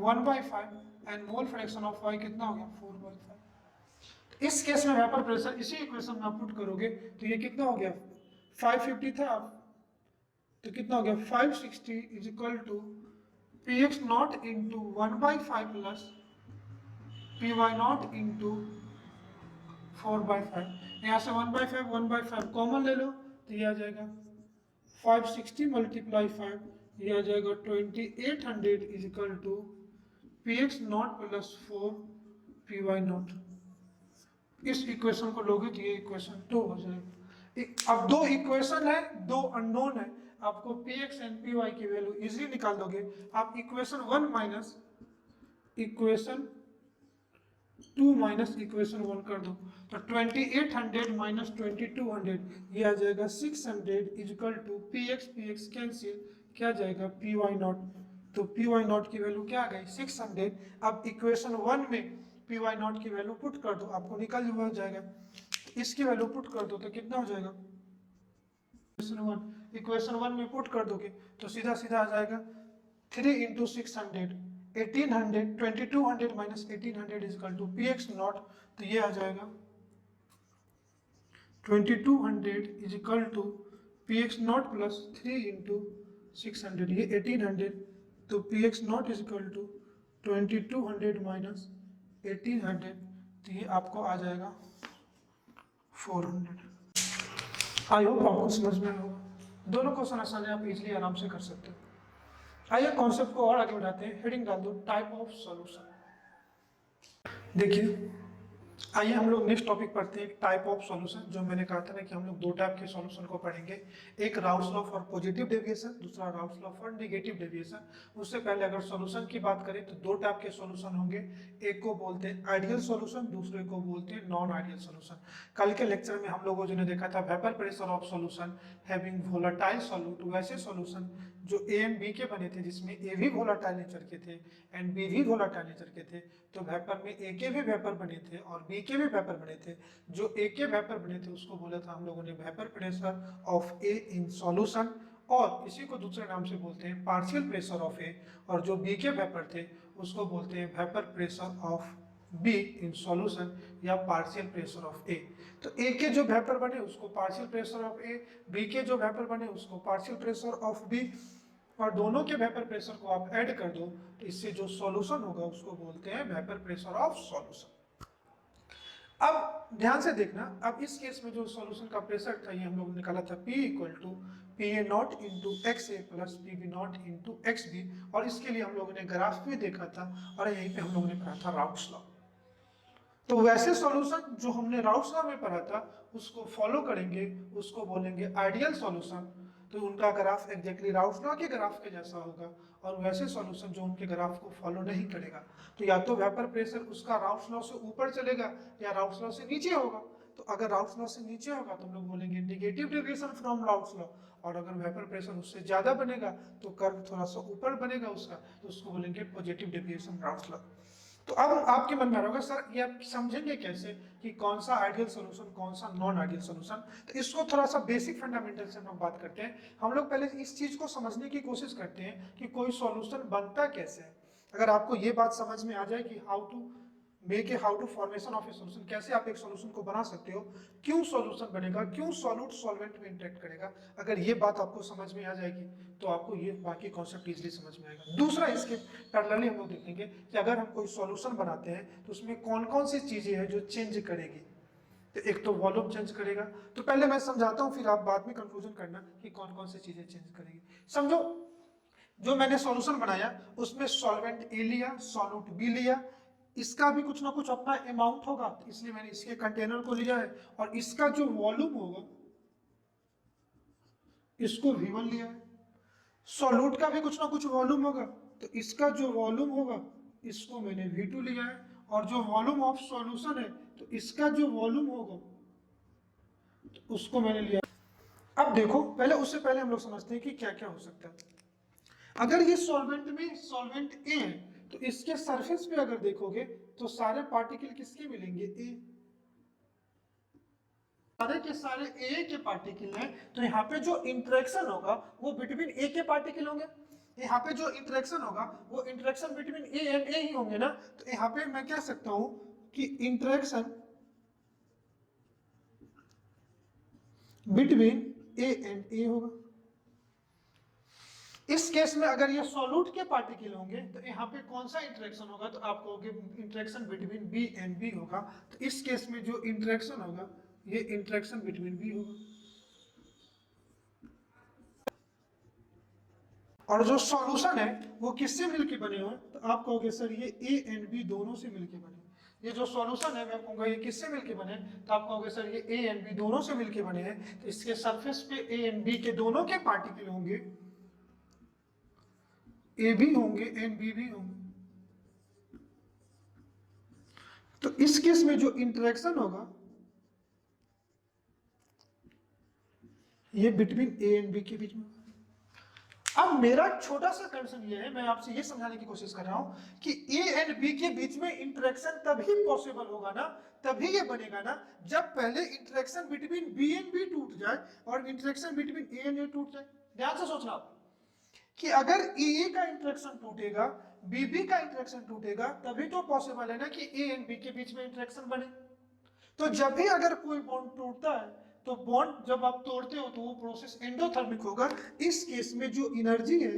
1/5 and mole fraction of y कितना हो गया 4/5। इस केस में वेपर प्रेशर इसी इक्वेशन में आप पुट करोगे तो ये कितना हो गया 550 था तो कितना हो गया 560 is equal to px not into 1/5 plus py not into 4/5। यहाँ से 1/5 कॉमन ले लो तो ये आ जाएगा 560 मल्टीप्लाई 5 ये आ जाएगा 2800 is equal to P X not plus 4 P Y not. इस इक्वेशन को लोगे तो ये इक्वेशन 2 हो जाएगा। अब दो इक्वेशन है, दो अननोन है, आपको P X and P Y की वैल्यू इजीली निकाल दोगे। आप equation 1 minus equation 2 minus equation 1 कर दो, तो 2800 माइनस 2200 ये आ जाएगा 600 is equal to P X cancel, क्या जाएगा पी वाई नॉट। तो पी वाई नॉट की वैल्यू क्या आ गई 600। अब इक्वेशन 1 में पी वाई नॉट की वैल्यू पुट कर दो, आपको निकल हो जाएगा। इसकी वैल्यू पुट कर दो तो कितना हो जाएगा, इक्वेशन 1 में पुट कर दोगे तो सीधा सीधा आ जाएगा 3 into 600 1800 2200 minus 1800 is equal to P X not. तो ये आ जाएगा 2200 is equal to P X not plus 3 into 600, ये 1800, तो P X not is equal to 2200 minus 1800, तो ये आपको आ जाएगा 400। आई होप आपको समझ में होगा। दोनों क्वेश्चन आसान है, आप इजीली आराम से कर सकते हो। आइए कॉन्सेप्ट को और आगे बढ़ाते हैं। हेडिंग डाल दो टाइप ऑफ सॉल्यूशन। देखिए, आइए हम लोग नेक्स्ट टॉपिक पढ़ते हैं, टाइप ऑफ सॉल्यूशन। जो मैंने कहा था ना कि हम लोग दो टाइप के सॉल्यूशन को पढ़ेंगे, एक Raoult's law for positive deviation, दूसरा Raoult's law for negative deviation. उससे पहले अगर सॉल्यूशन की बात करें तो दो टाइप के सॉल्यूशन होंगे, एक को बोलते हैं आइडियल सॉल्यूशन, दूसरे को बोलते हैं नॉन आइडियल सॉल्यूशन। कल के लेक्चर में हम लोगों ने देखा था vapour pressure of solution having volatile solute, वैसे सॉल्यूशन जो ए एंड बी के बने थे, जिसमें ए भी वोलेटाइल नेचर के थे एंड बी भी वोलेटाइल नेचर के थे। तो वेपर में ए के भी वेपर बने थे और बी के भी वेपर बने थे। जो ए के वेपर बने थे उसको बोला था हम लोगों ने vapour pressure of A in solution, और इसी को दूसरे नाम से बोलते हैं पार्शियल प्रेशर ऑफ ए। और जो बी के वेपर थे उसको बोलते हैं vapour pressure of B in solution या पार्शियल प्रेशर ऑफ ए। तो ए के जो वेपर बने उसको partial pressure of A, B के जो वेपर बने उसको पार्शियल प्रेशर ऑफ बी, और दोनों के वेपर प्रेशर को आप ऐड कर दो तो इससे जो सॉल्यूशन होगा उसको बोलते हैं वेपर प्रेशर ऑफ सॉल्यूशन। अब ध्यान से देखना, अब इस केस में जो सॉल्यूशन का प्रेशर था ये हम लोग निकाला था P equal to P A not into X A plus P B not into X B, और इसके लिए हम लोगों ने ग्राफ भी देखा था और यहीं पे हम लोगों ने पढ़ा था राउट्स लॉ। तो वैसे सॉल्यूशन जो हमने राउट्स लॉ में पढ़ा था उसको फॉलो करेंगे, उसको बोलेंगे आइडियल सॉल्यूशन। तो उनका ग्राफ एग्जैक्टली राउट्स लॉ के ग्राफ के जैसा होगा, और वैसे सॉल्यूशन जो उनके ग्राफ को फॉलो नहीं करेगा तो या तो वेपर प्रेशर उसका राउट्स लॉ से ऊपर चलेगा या राउट्स लॉ से नीचे होगा। तो अगर राउट्स लॉ से नीचे होगा तो हम लोग बोलेंगे negative deviation from Raoult's law, और अगर वेपर प्रेशर उससे ज्यादा बनेगा तो कर्व थोड़ा सा ऊपर बनेगा उसका, तो उसको बोलेंगे पॉजिटिव डेविएशन राउट्स लॉ। तो अब आपके मन में आ रहा होगा सर ये आप समझेंगे कैसे कि कौन सा आइडियल सॉल्यूशन कौन सा नॉन आइडियल सॉल्यूशन। तो इसको थोड़ा सा बेसिक फंडामेंटल से हम लोग बात करते हैं। हम लोग पहले इस चीज को समझने की कोशिश करते हैं कि कोई सॉल्यूशन बनता कैसे है। अगर आपको ये बात समझ में आ जाए कि how to make a how to formation of a solution, कैसे आप एक सॉल्यूशन को बना सकते हो, क्यों सॉल्यूशन बनेगा, क्यों सॉल्यूट सॉल्वेंट में इंटरेक्ट करेगा, अगर ये बात आपको समझ में आ जाएगी तो आपको ये बाकी कॉन्सेप्ट इजीली समझ में आएगा। दूसरा इसके पैरेलली हम लोग देखेंगे कि अगर हम कोई सॉल्यूशन बनाते हैं तो उसमें कौन कौन सी चीजें हैं जो चेंज करेगी। तो एक तो वॉल्यूम चेंज करेगा, तो पहले मैं समझाता हूँ फिर आप बाद में कंक्लूजन करना कि कौन कौन सी चीजें चेंज करेगी। समझो, जो मैंने सॉल्यूशन बनाया उसमें सॉल्वेंट ए लिया, सॉल्यूट बी लिया, इसका भी कुछ ना कुछ अपना अमाउंट होगा इसलिए मैंने इसके कंटेनर को लिया है, और इसका जो वॉल्यूम होगा इसको V1 लिया है। सॉल्यूट का भी कुछ ना कुछ वॉल्यूम होगा तो इसका जो वॉल्यूम होगा इसको मैंने V2 लिया है, और जो वॉल्यूम ऑफ सॉल्यूशन है तो इसका जो वॉल्यूम होगा तो उसको मैंने लिया। अब देखो, पहले उससे पहले हम लोग समझते हैं कि क्या क्या हो सकता है। अगर ये सॉल्वेंट में सॉल्वेंट ए है तो इसके सरफेस पे अगर देखोगे तो सारे पार्टिकल किसके मिलेंगे, ए, सारे के सारे ए के पार्टिकल हैं। तो यहाँ पे जो इंटरेक्शन होगा वो बिटवीन ए के पार्टिकल होंगे। यहाँ पे जो इंटरेक्शन होगा वो इंटरेक्शन बिटवीन ए एंड ए ही होंगे ना। तो यहाँ पे मैं कह सकता हूं कि इंटरेक्शन बिटवीन ए एंड ए होगा। इस केस में अगर ये सॉल्यूट के पार्टिकल होंगे तो यहाँ पे कौन सा इंटरेक्शन होगा, तो आप कहोगे interaction between B and B होगा। तो इस केस में जो इंटरेक्शन होगा ये इंटरेक्शन बिटवीन बी होगा। और जो सॉल्यूशन है वो किससे मिलके बने हुए हैं, तो आप कहोगे सर ये ए एंड बी दोनों से मिलके बने। ये जो सॉल्यूशन है मैं कहूँगा ये किससे मिलके बने, तो आप कहोगे सर ये ए एंड बी दोनों से मिलके बने हैं। तो इसके सरफेस पे ए एंड बी के दोनों के पार्टिकल होंगे, ए भी होंगे एंड बी भी होंगे। तो इस केस में जो इंटरेक्शन होगा ये बिटवीन ए एंड बी के बीच में। अब मेरा छोटा सा कंसर्न ये है, मैं आपसे ये समझाने की कोशिश कर रहा हूं कि ए एंड बी के बीच में इंटरेक्शन तभी पॉसिबल होगा ना, तभी ये बनेगा ना, जब पहले interaction between B and B टूट जाए और interaction between A and A टूट जाए। ध्यान से सोचना आप कि अगर ए का इंटरेक्शन टूटेगा, बी का इंटरेक्शन टूटेगा, तभी तो पॉसिबल है ना कि ए एंड बी के बीच में इंटरेक्शन बने। तो जब भी अगर कोई बॉन्ड टूटता है तो बॉन्ड जब आप तोड़ते हो तो वो प्रोसेस एंडोथर्मिक होगा। इस केस में जो एनर्जी है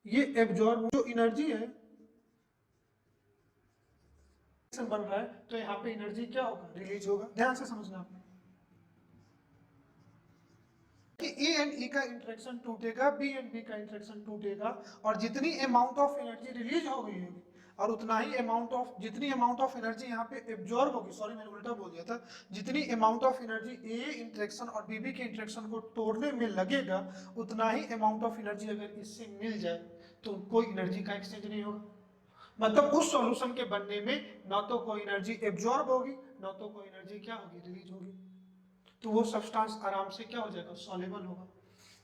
ये एब्जॉर्ब, जो एनर्जी है बन रहा है, तो यहाँ पे एनर्जी क्या होगा, रिलीज होगा। ध्यान से समझना आपने कि ए एंड ई का इंटरेक्शन टूटेगा, बी एंड बी का इंटरेक्शन टूटेगा, और जितनी अमाउंट ऑफ एनर्जी रिलीज हो गई होगी और उतना ही अमाउंट ऑफ, जितनी अमाउंट ऑफ एनर्जी यहाँ पे एब्जॉर्ब होगी, सॉरी मैंने उल्टा बोल दिया था, जितनी amount of energy A interaction और बी के इंटरेक्शन को तोड़ने में लगेगा, उतना ही अमाउंट ऑफ एनर्जी अगर इससे मिल जाए तो कोई एनर्जी का एक्सचेंज नहीं होगा। मतलब उस सॉल्यूशन के बनने में ना तो कोई एनर्जी एब्जॉर्ब होगी, ना तो कोई एनर्जी क्या होगी, रिलीज होगी। तो वो सब्सटेंस आराम से क्या हो जाएगा, सॉल्युबल होगा।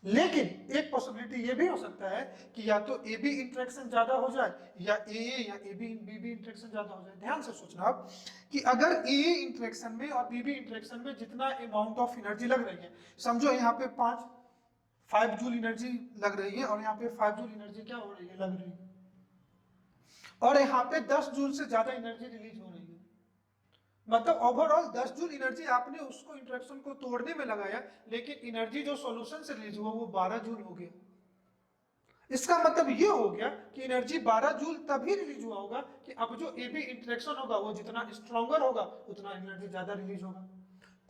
लेकिन एक पॉसिबिलिटी ये भी हो सकता है कि या तो ए बी इंटरेक्शन ज्यादा हो जाए या ए या ए बी बी इंटरेक्शन ज्यादा हो जाए। ध्यान से सोचना आप कि अगर ए इंटरेक्शन में और बी इंटरेक्शन में जितना अमाउंट ऑफ एनर्जी लग रही है, समझो यहाँ पे 5 जूल एनर्जी लग रही है और यहाँ पे 5 जूल एनर्जी क्या हो रही है, लग रही है, और यहाँ पे 10 जूल से ज्यादा एनर्जी रिलीज हो रही है। मतलब ओवरऑल 10 जूल एनर्जी आपने उसको इंटरेक्शन को तोड़ने में लगाया, लेकिन एनर्जी जो सॉल्यूशन से रिलीज हुआ वो 12 जूल हो गया। इसका मतलब ये हो गया कि एनर्जी 12 जूल तभी रिलीज हुआ होगा कि अब जो ए बी इंटरेक्शन होगा वो जितना स्ट्रॉन्गर होगा उतना एनर्जी ज्यादा रिलीज होगा।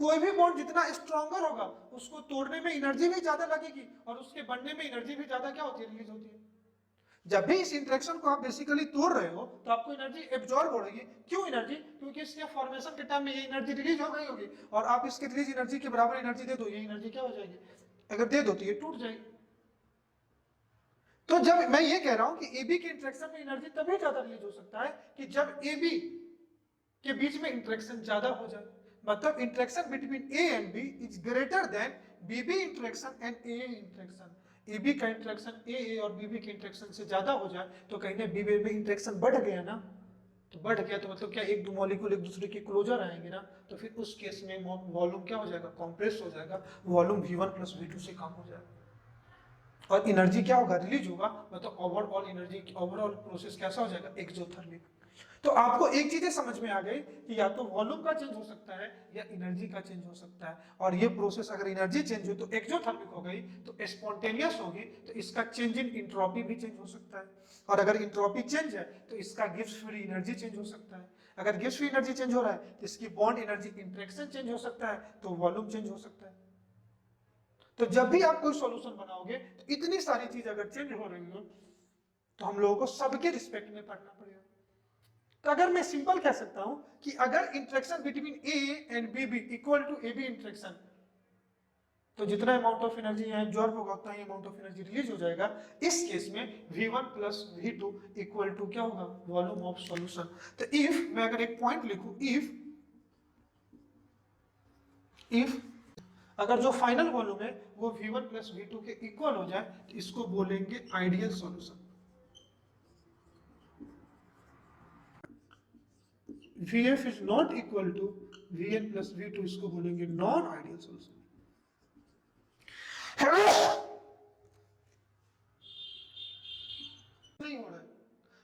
कोई भी बॉन्ड जितना स्ट्रॉन्गर होगा उसको तोड़ने में एनर्जी भी ज्यादा लगेगी और उसके बनने में एनर्जी भी ज्यादा क्या होती है, रिलीज होती है। जब भी इस इंटरेक्शन को आप बेसिकली तोड़ रहे हो तो आपको एनर्जी एब्जॉर्ब हो रही है। क्यों एनर्जी, क्योंकि इसके फॉर्मेशन के टाइम में ये एनर्जी रिलीज हो गई होगी और आप इसके रिलीज एनर्जी के बराबर एनर्जी दे दो, ये एनर्जी क्या हो जाएगी, अगर दे दो तो ये टूट जाएगी। तो जब मैं ये कह रहा हूं कि AB के इंटरेक्शन में एनर्जी तभी ज्यादा रिलीज हो सकता है कि जब AB के बीच में इंटरेक्शन ज्यादा हो जाए। मतलब interaction between A and B is greater than BB interaction and AA interaction. AB का इंटरेक्शन AA और BB के इंटरेक्शन से ज्यादा हो जाए तो कहीं ना BB में इंटरेक्शन बढ़ गया ना, तो बढ़ गया तो मतलब क्या, एक दो मॉलिक्यूल एक दूसरे के क्लोजर आएंगे ना, तो फिर उस केस में वॉल्यूम क्या हो जाएगा, कॉम्प्रेस हो जाएगा, वॉल्यूम V1 + V2 से कम हो जाएगा और एनर्जी क्या होगा, रिलीज होगा। मतलब ओवरऑल एनर्जी, ओवरऑल प्रोसेस कैसा हो जाएगा, एक्सोथर्मिक। तो आपको एक चीजें समझ में आ गई कि या तो वॉल्यूम का चेंज हो सकता है या एनर्जी का चेंज हो सकता है, और ये प्रोसेस अगर एनर्जी चेंज हो तो एक्सोथर्मिक हो गई, तो स्पॉन्टेनियस होगी, तो इसका चेंज इन इंट्रोपी भी चेंज हो सकता है, और अगर इंट्रोपी चेंज है तो इसका गिब्स फ्री एनर्जी चेंज हो सकता है। अगर गिब्स फ्री एनर्जी चेंज हो रहा है तो इसकी बॉन्ड एनर्जी इंटरेक्शन चेंज हो सकता है, तो वॉल्यूम चेंज हो सकता है। तो जब भी आप कोई सॉल्यूशन बनाओगे तो इतनी सारी चीज अगर चेंज हो रही हो तो हम लोगों को सबके रिस्पेक्ट में पढ़ना पड़ेगा। तो अगर मैं सिंपल कह सकता हूं कि अगर interaction between A and B equal to AB interaction, तो जितना अमाउंट ऑफ एनर्जी यहाँ एब्जॉर्ब होगा उतना ही अमाउंट ऑफ एनर्जी रिलीज हो जाएगा। इस केस में V1 + V2 इक्वल टू क्या होगा, वॉल्यूम ऑफ सॉल्यूशन। तो इफ मैं अगर एक पॉइंट लिखूं, इफ अगर जो फाइनल वॉल्यूम है वो V1 + V2 के इक्वल हो जाए तो इसको बोलेंगे ideal solution. VF is not equal to Vn + V2, इसको बोलेंगे नॉन आइडियल सॉल्यूशन। नहीं हो रहा है,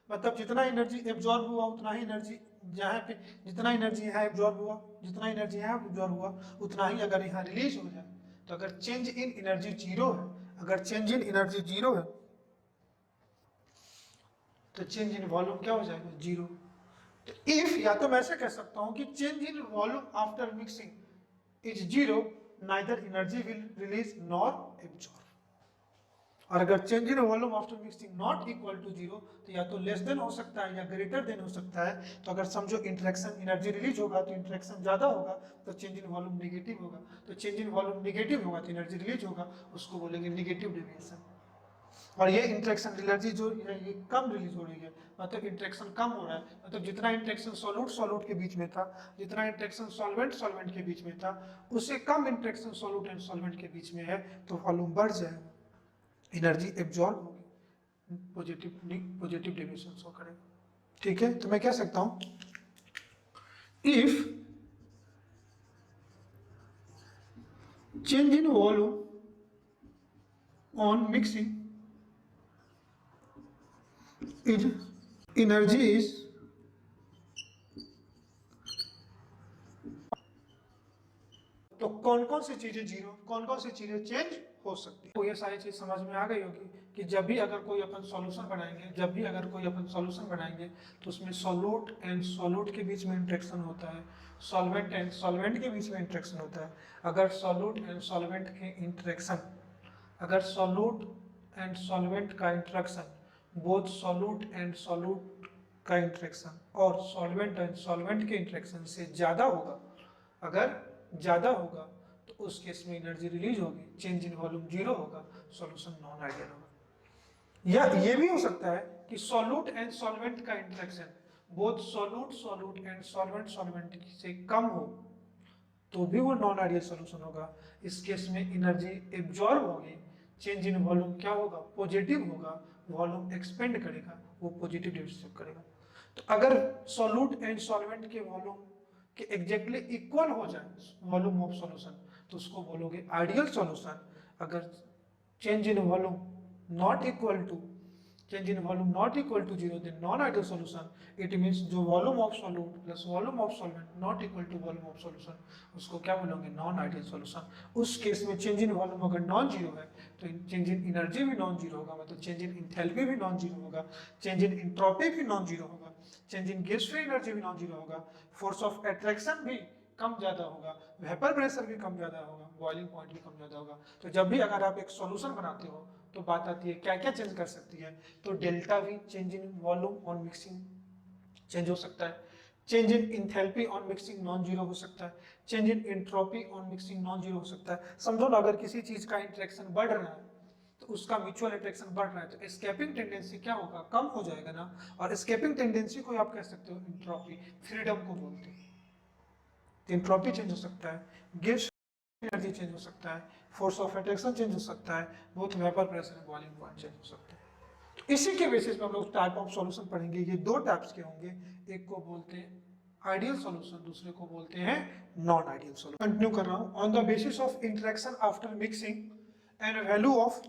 मतलब जितना एनर्जी एब्जॉर्ब हुआ उतना ही एनर्जी यहाँ पे, जितना एनर्जी यहाँ एब्जॉर्ब हुआ, जितना एनर्जी यहाँ एब्जॉर्ब हुआ उतना ही अगर यहाँ रिलीज हो जाए, तो अगर चेंज इन एनर्जी 0 है, अगर चेंज इन एनर्जी 0 है तो चेंज इन वॉल्यूम क्या हो जाएगा, 0। तो इफ, या तो मैं ऐसे कह सकता हूं कि change in volume after mixing is 0, neither energy will release nor absorb. और अगर change in volume after mixing not equal to zero, तो या तो लेस देन हो सकता है या ग्रेटर देन हो सकता है। तो अगर समझो इंटरेक्शन एनर्जी रिलीज होगा तो इंटरेक्शन ज़्यादा होगा, तो चेंज इन वॉल्यूम निगेटिव होगा। तो चेंज इन वॉल्यूम निगेटिव होगा तो एनर्जी रिलीज होगा, उसको बोलेंगे निगेटिव डेविएशन। और ये इंटरेक्शन एनर्जी जो है ये कम रिलीज हो रही है, मतलब इंटरेक्शन कम हो रहा है। मतलब जितना इंटरेक्शन सॉल्यूट सॉल्यूट के बीच में था, जितना इंटरेक्शन सॉल्वेंट सॉल्वेंट के बीच में था, उससे कम इंटरेक्शन सॉल्यूट एंड सॉल्वेंट के बीच में है, तो वॉल्यूम बढ़ जाएगा, एनर्जी एब्जॉर्ब होगी, पॉजिटिव डेविएशन शो करेगा। ठीक है, तो मैं कह सकता हूं if change in volume on mixing is energy is तो कौन कौन सी चीजें जीरो, कौन कौन सी चीजें चेंज हो सकती है। तो ये सारी चीज समझ में आ गई होगी कि जब भी अगर कोई अपन सॉल्यूशन बनाएंगे, जब भी अगर कोई अपन सॉल्यूशन बनाएंगे तो उसमें सॉल्यूट एंड सॉल्यूट के बीच में इंटरेक्शन होता है, सॉल्वेंट एंड सॉल्वेंट के बीच में इंटरेक्शन होता है। अगर सॉल्यूट एंड सॉल्वेंट के इंटरेक्शन, अगर सॉल्यूट एंड सॉल्वेंट का interaction, both solute and solute का इंटरेक्शन और सॉल्वेंट एंड सॉल्वेंट के इंटरेक्शन से ज़्यादा होगा, अगर ज़्यादा होगा तो उस केस में एनर्जी रिलीज होगी, चेंज इन वॉल्यूम जीरो होगा, सॉल्यूशन नॉन आइडियल होगा। या ये भी हो सकता है कि सॉल्यूट एंड सॉल्वेंट का interaction both solute solute and solvent solvent से कम हो तो भी वो नॉन आइडियल सॉल्यूशन होगा। इस केस में एनर्जी एब्जॉर्ब होगी, चेंज इन वॉल्यूम क्या होगा, पॉजिटिव होगा, वॉल्यूम एक्सपेंड करेगा, वो पॉजिटिव डिस्ट्रीब्यूट करेगा। तो अगर सॉल्यूट एंड सॉल्वेंट के वॉल्यूम के एग्जैक्टली इक्वल हो जाए वॉल्यूम ऑफ सॉल्यूशन तो उसको बोलोगे आइडियल सॉल्यूशन। अगर change in volume not equal to, change in volume not equal to zero, then non-ideal solution, it means जो volume of solute plus volume of solvent not equal to volume of solution, उसको क्या बोलोगे, non ideal solution. उस case में change in volume अगर non zero है तो change in energy भी नॉन जीरो होगा, मतलब चेंज इन इंथैल्पी भी नॉन जीरो होगा, चेंज इन एंट्रोपी भी नॉन जीरो होगा, change in gas free energy भी नॉन जीरो होगा, फोर्स ऑफ अट्रैक्शन भी कम ज्यादा होगा, वेपर प्रेशर भी कम ज्यादा होगा, बॉइलिंग पॉइंट भी कम ज्यादा होगा। तो जब भी अगर आप एक सॉल्यूशन बनाते हो तो बात आती है क्या क्या चेंज कर सकती है, तो delta we change in volume on mixing change हो सकता है, change in enthalpy on mixing non zero हो सकता है, change in entropy on mixing non zero हो सकता है। समझो ना अगर किसी चीज का इंटरेक्शन बढ़ रहा है तो उसका म्यूचुअल अट्रैक्शन बढ़ रहा है तो एस्केपिंग टेंडेंसी क्या होगा, कम हो जाएगा ना। और एस्केपिंग टेंडेंसी को आप कह सकते हो एंट्रोपी, फ्रीडम को बोलते हैं। एंट्रोपी चेंज हो सकता है, गैस एनर्जी चेंज हो सकता है, फोर्स ऑफ अट्रैक्शन चेंज हो सकता है, both vapour pressure and boiling point change हो सकता है। तो इसी के बेसिस पे हम लोग टाइप ऑफ सॉल्यूशन पढ़ेंगे। ये दो टाइप्स के होंगे, एक को बोलते हैं आइडियल सॉल्यूशन, दूसरे को बोलते हैं नॉन आइडियल सॉल्यूशन। कंटिन्यू कर रहा हूं, on the basis of interaction after mixing and value of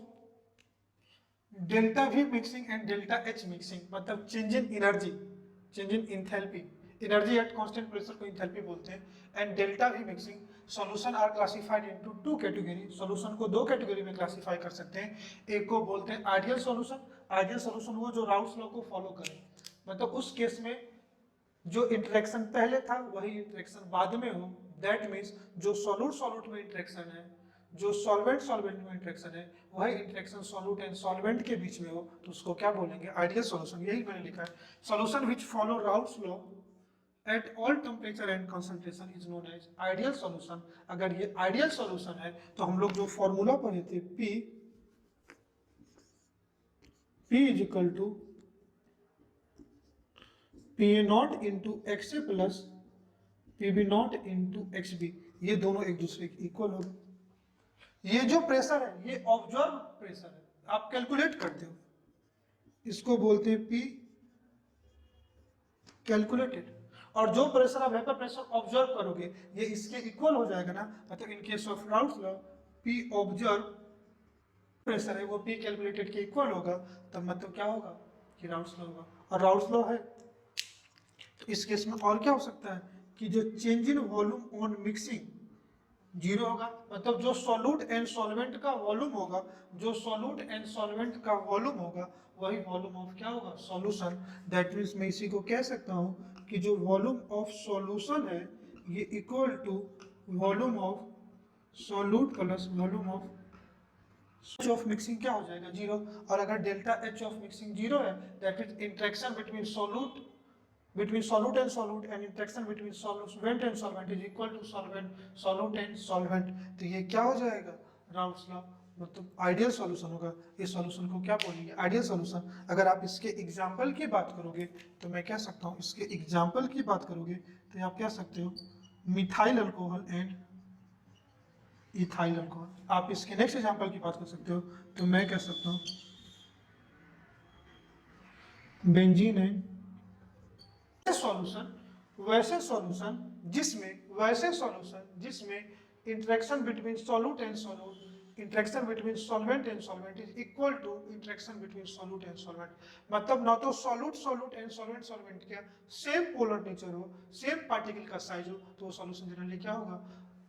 delta V mixing and delta H mixing, मतलब change in energy, change in enthalpy, energy at constant pressure को enthalpy बोलते हैं, and delta V mixing, solution are classified into two category. Solution को दो category में classify कर सकते हैं, एक को बोलते हैं आइडियल सॉल्यूशन, आइडियल सॉल्यूशन वो जो राउल्स लॉ को फॉलो करे, मतलब उस केस में जो इंटरेक्शन पहले था वही इंटरेक्शन बाद में हो, दैट मीन्स जो सॉल्यूट सॉल्यूट में इंटरेक्शन है, जो सॉल्वेंट सॉल्वेंट में इंटरेक्शन है, वही इंटरेक्शन सॉल्यूट एंड सॉल्वेंट के बीच में हो, तो उसको क्या बोलेंगे, आइडियल सॉल्यूशन। यही मैंने लिखा है, solution which follow Raoult's law at all temperature and concentration is known as ideal solution. अगर ये आइडियल सॉल्यूशन है तो हम लोग जो फॉर्मूला पढ़े थे P is equal to PA not into XA plus PB not into XB, ये दोनों एक दूसरे के इक्वल हो गए। ये जो प्रेशर है ये ऑब्जर्व प्रेशर है, आप कैलकुलेट करते हो, इसको बोलते हैं P कैलकुलेटेड, और जो प्रेशर आप वेपर प्रेशर ऑब्जर्व करोगे ये इसके इक्वल हो जाएगा ना, मतलब in case of Raoult's law P observe pressure है वो P कैलकुलेटेड के इक्वल होगा, तब मतलब क्या होगा कि राउल्स लॉ होगा, और राउल्स लॉ है तो इस केस में और क्या हो सकता है कि जो change in volume on mixing zero होगा, मतलब जो सॉल्यूट एंड सॉल्वेंट का वॉल्यूम होगा, जो सॉल्यूट एंड सॉल्वेंट का वॉल्यूम होगा वही वॉल्यूम ऑफ क्या होगा, सॉल्यूशन। दैट मीन्स मैं इसी को कह सकता हूँ कि जो वॉल्यूम ऑफ सॉल्यूशन है ये equal to volume of solute plus volume of H of mixing क्या हो जाएगा, जीरो। और अगर delta H of mixing zero है, that is interaction between solute and solute and interaction between solvent and solvent is equal to solute and solvent। तो ये क्या हो जाएगा, राउल्स लॉ, मतलब आइडियल सॉल्यूशन होगा। इस सॉल्यूशन को क्या बोलेंगे, आइडियल सॉल्यूशन। अगर आप इसके एग्जांपल की बात करोगे तो मैं कह सकता हूँ, इसके एग्जांपल की बात करोगे तो आप कह सकते हो methyl alcohol and ethyl alcohol. आप इसके नेक्स्ट एग्जांपल की बात कर सकते हो तो मैं कह सकता हूँ बेंजीन एंड सॉल्यूशन जिसमें interaction between solute and solute, interaction between solvent and solvent is equal to interaction between solute and solvent. मतलब ना तो सॉल्यूट एंड सॉल्वेंट का सेम पोलर नेचर हो, सेम पार्टिकल का साइज हो, तो वो सॉल्यूशन जनरली क्या होगा,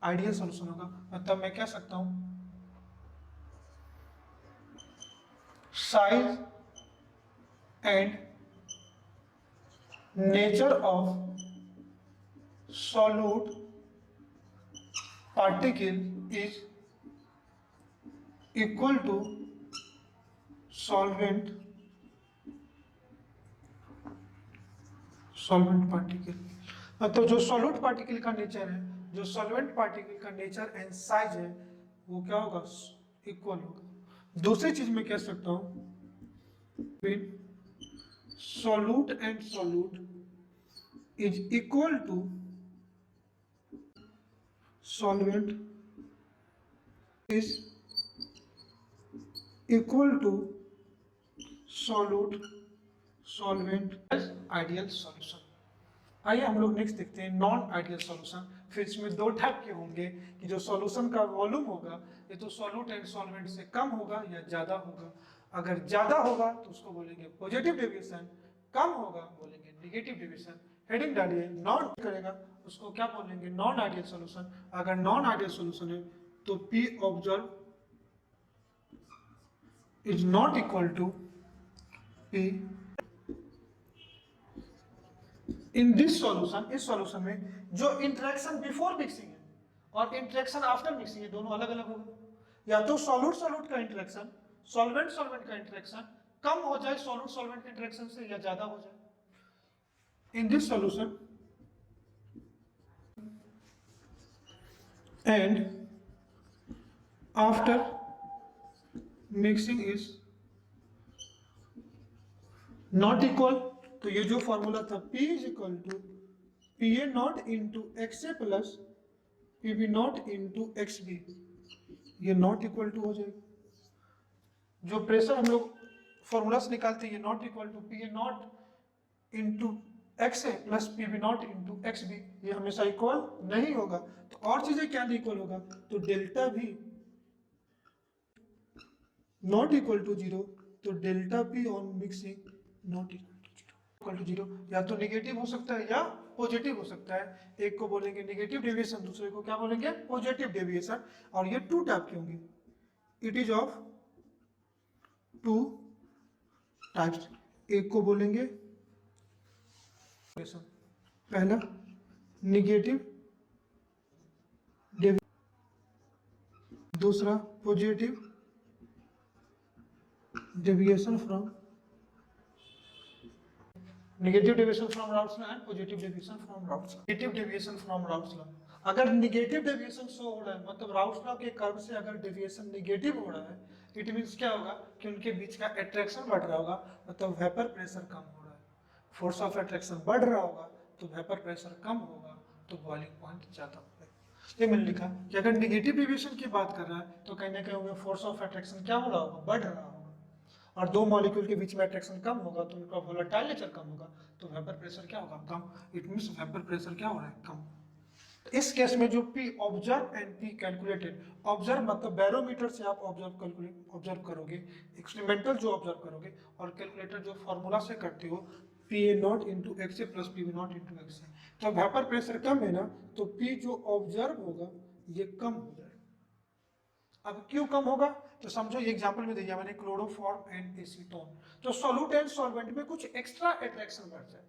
आइडियल सॉल्यूशन होगा। मतलब मैं कह सकता हूं size and nature of solute particle is equal to solvent particle. मतलब जो सॉल्यूट पार्टिकल का नेचर है, जो सॉल्वेंट पार्टिकल का नेचर एंड साइज है, वो क्या होगा, इक्वल होगा। दूसरी चीज मैं कह सकता हूं solute and solute is equal to solvent is equal to solvent as ideal solution। आइए हम लोग नेक्स्ट देखते हैं नॉन आइडियल सॉल्यूशन। फिर इसमें दो टाइप के होंगे कि जो सॉल्यूशन का वॉल्यूम होगा ये तो सॉल्यूट एंड सॉल्वेंट से कम होगा या ज्यादा होगा। अगर ज्यादा होगा तो उसको बोलेंगे पॉजिटिव डेविएशन, कम होगा बोलेंगे नेगेटिव डेविएशन। हेडिंग डालिए, नॉन करेगा उसको क्या बोलेंगे, नॉन आइडियल सॉल्यूशन। अगर नॉन आइडियल सॉल्यूशन है तो P observe is not equal to P in this solution. इस सॉल्यूशन में जो इंटरेक्शन बिफोर मिक्सिंग है और इंटरेक्शन आफ्टर मिक्सिंग है दोनों अलग अलग होगा। या तो सॉल्यूट का इंटरेक्शन सॉल्वेंट का इंटरेक्शन कम हो जाए सॉल्वेंट के इंटरेक्शन से या ज्यादा हो जाए। इन this solution and after mixing is not equal। तो ये जो फॉर्मूला था P is equal to PA not into XA plus PB not into XB, ये नॉट इक्वल टू हो जाएगा। जो प्रेशर हम लोग फॉर्मूला से निकालते हैं ये not equal to PA not into XA plus PB not into XB, ये हमेशा इक्वल नहीं होगा। तो और चीजें क्या इक्वल होगा, तो डेल्टा भी नॉट इक्वल टू जीरो, तो delta P on mixing not equal to zero. या तो नेगेटिव हो सकता है या पॉजिटिव हो सकता है। एक को बोलेंगे नेगेटिव डेविएशन, दूसरे को क्या बोलेंगे, पॉजिटिव डेविएशन। और ये टू टाइप के होंगे, it is of two types. एक को बोलेंगे पहला नेगेटिव डेविएशन, दूसरा positive deviation from negative deviation from Raoult's law and positive deviation from Raoult's law. Negative deviation from Raoult's law, अगर नेगेटिव डेविएशन शो हो रहा है मतलब राउल्स लॉ के कर्व से अगर डेविएशन नेगेटिव हो रहा है, इट मींस क्या होगा कि उनके बीच का अट्रैक्शन बढ़ रहा होगा, मतलब वेपर प्रेशर कम हो रहा है। फोर्स ऑफ अट्रैक्शन बढ़ रहा होगा तो वेपर प्रेशर कम होगा, तो बॉइलिंग पॉइंट ज्यादा होगा। ये मैंने लिखा कि अगर नेगेटिव डेविएशन की बात कर रहा है तो कहीं ना कहीं फोर्स ऑफ अट्रैक्शन क्या हो रहा होगा, बढ़ रहा होगा। और दो मॉलिक्यूल के बीच में अट्रैक्शन कम होगा तो उनका वोलेटाइल नेचर कम होगा, तो वेपर प्रेशर क्या होगा, कम। इट मींस वेपर प्रेशर क्या हो रहा है, कम। तो इस केस में जो P observe and P calculated, observe मतलब बैरोमीटर से आप ऑब्जर्व करोगे, एक्सपेरिमेंटल जो ऑब्जर्व करोगे, और कैलकुलेटर जो फॉर्मूला से करते हो PA not into XA plus PB not into XA। तो वेपर प्रेशर कम है ना, तो P जो ऑब्जर्व होगा ये कम हो जाएगा। अब क्यों कम होगा, तो समझो ये एग्जांपल में दिया मैंने क्लोरोफॉर्म एंड एसीटोन। तो सॉल्यूट एंड सॉल्वेंट में कुछ एक्स्ट्रा अट्रैक्शन बढ़ जाए,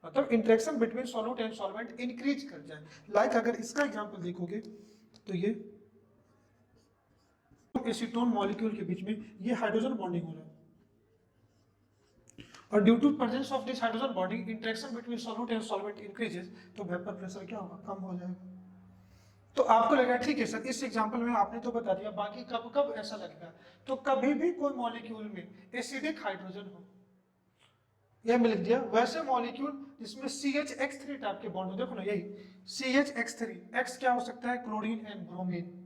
मतलब interaction between solute and solvent increase कर जाए। लाइक अगर इसका एग्जांपल देखोगे तो ये ऑफ एसीटोन मॉलिक्यूल के बीच में ये हाइड्रोजन बॉन्डिंग हो रहा है, और due to presence of this hydrogen bonding interaction between solute and solvent increases, तो वेपर प्रेशर क्या होगा, कम हो जाएगा। तो आपको लगा ठीक है सर, इस एग्जांपल में आपने तो बता दिया, बाकी कब कब ऐसा लगेगा, तो कभी भी कोई मॉलिक्यूल में एसिडिक हाइड्रोजन हो, यह मैं लिख दिया। वैसे मॉलिक्यूल जिसमें CH(X3) टाइप के बॉन्ड हो, देखो ना यही CH(X3), X क्या हो सकता है, क्लोरीन एंड ब्रोमीन।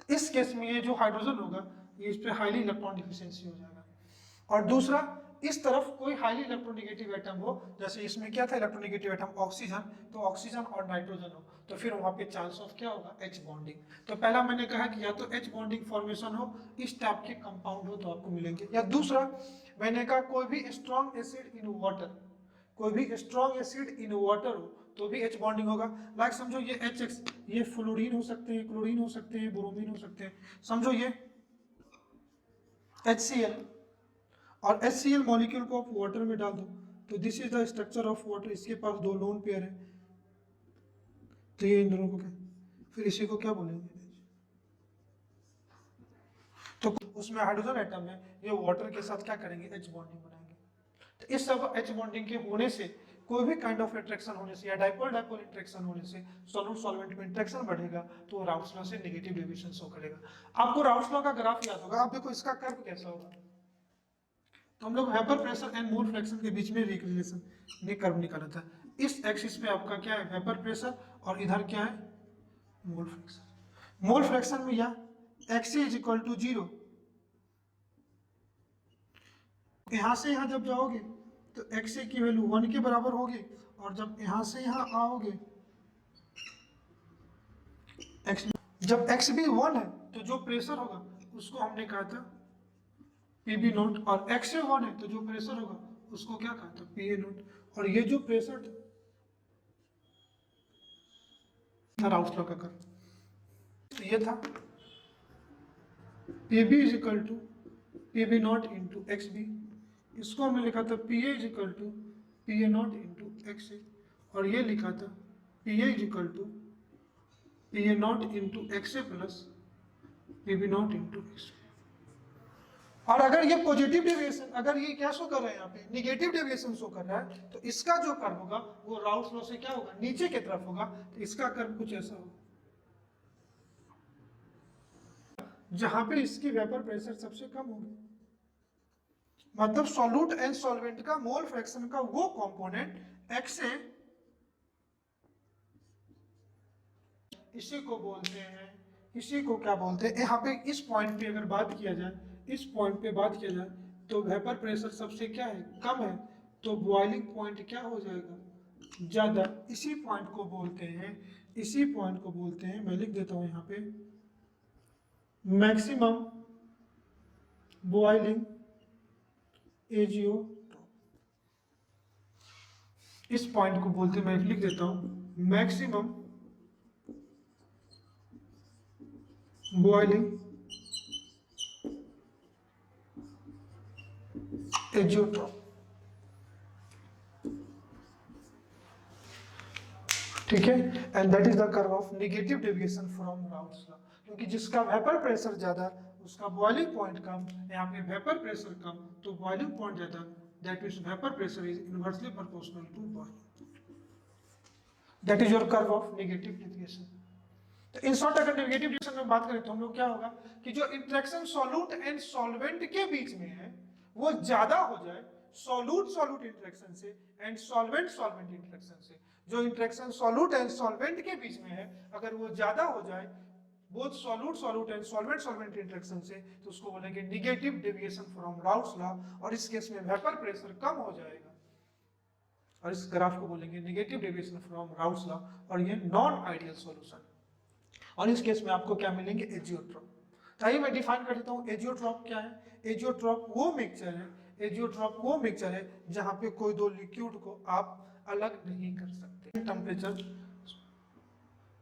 इस केस में ये जो हाइड्रोजन होगा ये इस पे हाईली इलेक्ट्रॉन डिफिशियंसी हो जाएगा। और दूसरा, इस तरफ कोई हाईली इलेक्ट्रोनेगेटिव एटम हो, जैसे इसमें क्या था इलेक्ट्रोनेगेटिव एटम ऑक्सीजन, तो ऑक्सीजन और नाइट्रोजन हो, तो फिर वहां पे चांस ऑफ क्या होगा, H बॉन्डिंग। तो पहला मैंने कहा कि या तो H बॉन्डिंग फॉर्मेशन हो, इस टाइप के कंपाउंड हो तो आपको मिलेंगे, या दूसरा मैंने कहा कोई भी स्ट्रॉन्ग एसिड इन वाटर, कोई भी स्ट्रॉन्ग एसिड इन वाटर हो तो भी H बॉन्डिंग होगा। लाइक समझो ये HX, ये फ्लोरीन हो सकते हैं, क्लोरीन हो सकते हैं, ब्रोमीन हो सकते हैं। समझो ये HCl, और HCl मॉलिक्यूल को आप वाटर में डाल दो, तो this is the structure of water, इसके पास दो लोन पेयर है, तो ये इन दोनों को क्या, फिर इसी को क्या बोलेंगे, तो उसमें हाइड्रोजन एटम है, ये वाटर के साथ क्या करेंगे, H बॉन्डिंग बनाएंगे। तो इस सब H बॉन्डिंग के होने से, कोई भी काइंड ऑफ इंटरेक्शन होने से, या डाइपोल डाइपोल इंटरेक्शन होने से सॉल्यूट सॉल्वेंट में इंटरेक्शन बढ़ेगा, तो राउट्स लॉ से नेगेटिव डेविएशन शो करेगा। आपको राउट्स लॉ का ग्राफ याद होगा, आप देखो इसका कर्व कैसा होगा। तो हम लोग vapour pressure and mole fraction के बीच में रिलेशन ने कर्व निकाला था। इस एक्सिस पे आपका क्या है, वेपर प्रेशर, और इधर क्या है, मोल फ्रैक्शन। मोल फ्रैक्शन में या Xc इज इक्वल टू 0, यहां से यहां जब जाओगे तो Xc की वैल्यू 1 के बराबर होगी, और जब यहां से यहां आओगे जब x भी 1 है तो जो प्रेशर होगा उसको हमने कहा था PB नोट, और x से 1 है तो जो प्रेशर होगा उसको क्या कहा था, PA नोट। और ये जो प्रेशर था राउस लॉ का कर्व, तो ये था PB is equal to PB not into XB, इसको हमने लिखा था PA is equal to PA not into XA, और ये लिखा था PA is equal to PA not into XA plus PB not into XA। और अगर ये पॉजिटिव डेविएशन, अगर ये क्या शो कर रहा है, यहाँ पे नेगेटिव डेविएशन शो कर रहा है, तो इसका जो कर्व होगा वो राउस लॉ से क्या होगा, नीचे की तरफ होगा, तो इसका कर्व कुछ ऐसा होगा, जहां पे इसकी वेपर प्रेशर सबसे कम होगी। मतलब सॉल्यूट एंड सॉल्वेंट का मोल फ्रैक्शन का वो कंपोनेंट XA, इसी को बोलते हैं, इसी को क्या बोलते हैं, यहाँ पे इस पॉइंट पे अगर बात किया जाए, इस पॉइंट पे बात किया जाए तो वेपर प्रेशर सबसे क्या है, कम है, तो बॉइलिंग पॉइंट क्या हो जाएगा, ज्यादा। इसी पॉइंट को बोलते हैं, इसी पॉइंट को बोलते हैं, मैं लिख देता हूं यहाँ पे, मैक्सिमम बॉइलिंग एजियोट्रॉप। इस पॉइंट को बोलते हैं, मैं लिख देता हूं मैक्सिमम बॉइलिंग एजियोट्रॉप। ठीक है, and that is the curve of negative deviation from Raoult's law, क्योंकि जिसका वेपर प्रेशर ज्यादा उसका बॉइलिंग पॉइंट कम, यहाँ पे वेपर प्रेशर कम तो बॉइलिंग पॉइंट ज्यादा, that means vapour pressure is inversely proportional to boiling. That is your curve of negative deviation. तो इन शॉर्ट अगर नेगेटिव डेविएशन में बात करें तो हम लोग क्या होगा कि जो इंटरेक्शन सॉल्यूट एंड सॉल्वेंट के बीच में है वो ज्यादा हो जाए सॉल्यूट सॉल्यूट इंटरेक्शन से एंड सॉल्वेंट सॉल्वेंट इंटरेक्शन से। जो इंटरेक्शन सॉल्यूट एंड सॉल्वेंट के बीच में है अगर वो ज्यादा हो जाए both solute solute and solvent solvent interaction से, तो उसको बोलेंगे negative deviation from Raoult's law, और इस केस में वेपर प्रेशर कम हो जाएगा, और इस ग्राफ को बोलेंगे negative deviation from Raoult's law, और ये नॉन आइडियल सॉल्यूशन। और इस केस में आपको क्या मिलेंगे, एजियोट्रॉप। चाहिए मैं डिफाइन कर देता हूँ एजियोट्रॉप क्या है। एजियोट्रॉप वो मिक्सचर है, एजियोट्रॉप वो मिक्सचर है जहां पे कोई दो लिक्विड को आप अलग नहीं कर सकते। टेम्परेचर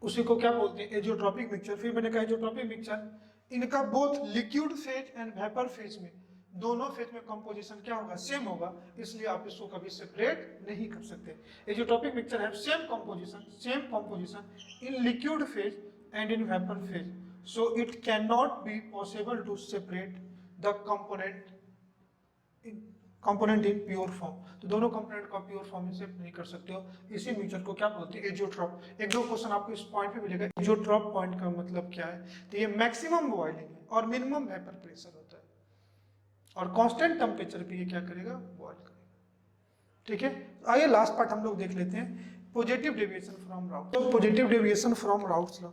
उसी को क्या बोलते हैं, एजियोट्रॉपिक मिक्सचर। फिर मैंने कहा एजियोट्रॉपिक मिक्सचर इनका both liquid phase and vapour phase में दोनों फेज में कंपोजिशन क्या होगा, सेम होगा, इसलिए आप इसको कभी सेपरेट नहीं कर सकते। एजियोट्रॉपिक मिक्सचर है same composition in liquid phase and in vapour phase. so it cannot be possible to separate the component in pure form। तो दोनों कंपोनेंट को प्योर फॉर्म में सेपरेट नहीं कर सकते हो, इसी मिक्सचर को क्या बोलते हैं, एजियोट्रॉप। एक दो क्वेश्चन आपको इस पॉइंट पे मिलेगा, एजियोट्रॉप पॉइंट का मतलब क्या है। तो ये मैक्सिमम बॉइलिंग है और मिनिमम वेपर प्रेशर होता है, और कांस्टेंट टेम्परेचर पे ये क्या करेगा, बॉइल करेगा। ठीक है, आइए लास्ट पार्ट हम लोग देख लेते हैं, पॉजिटिव डेविएशन फ्रॉम राउट। तो positive deviation from Raoult's law,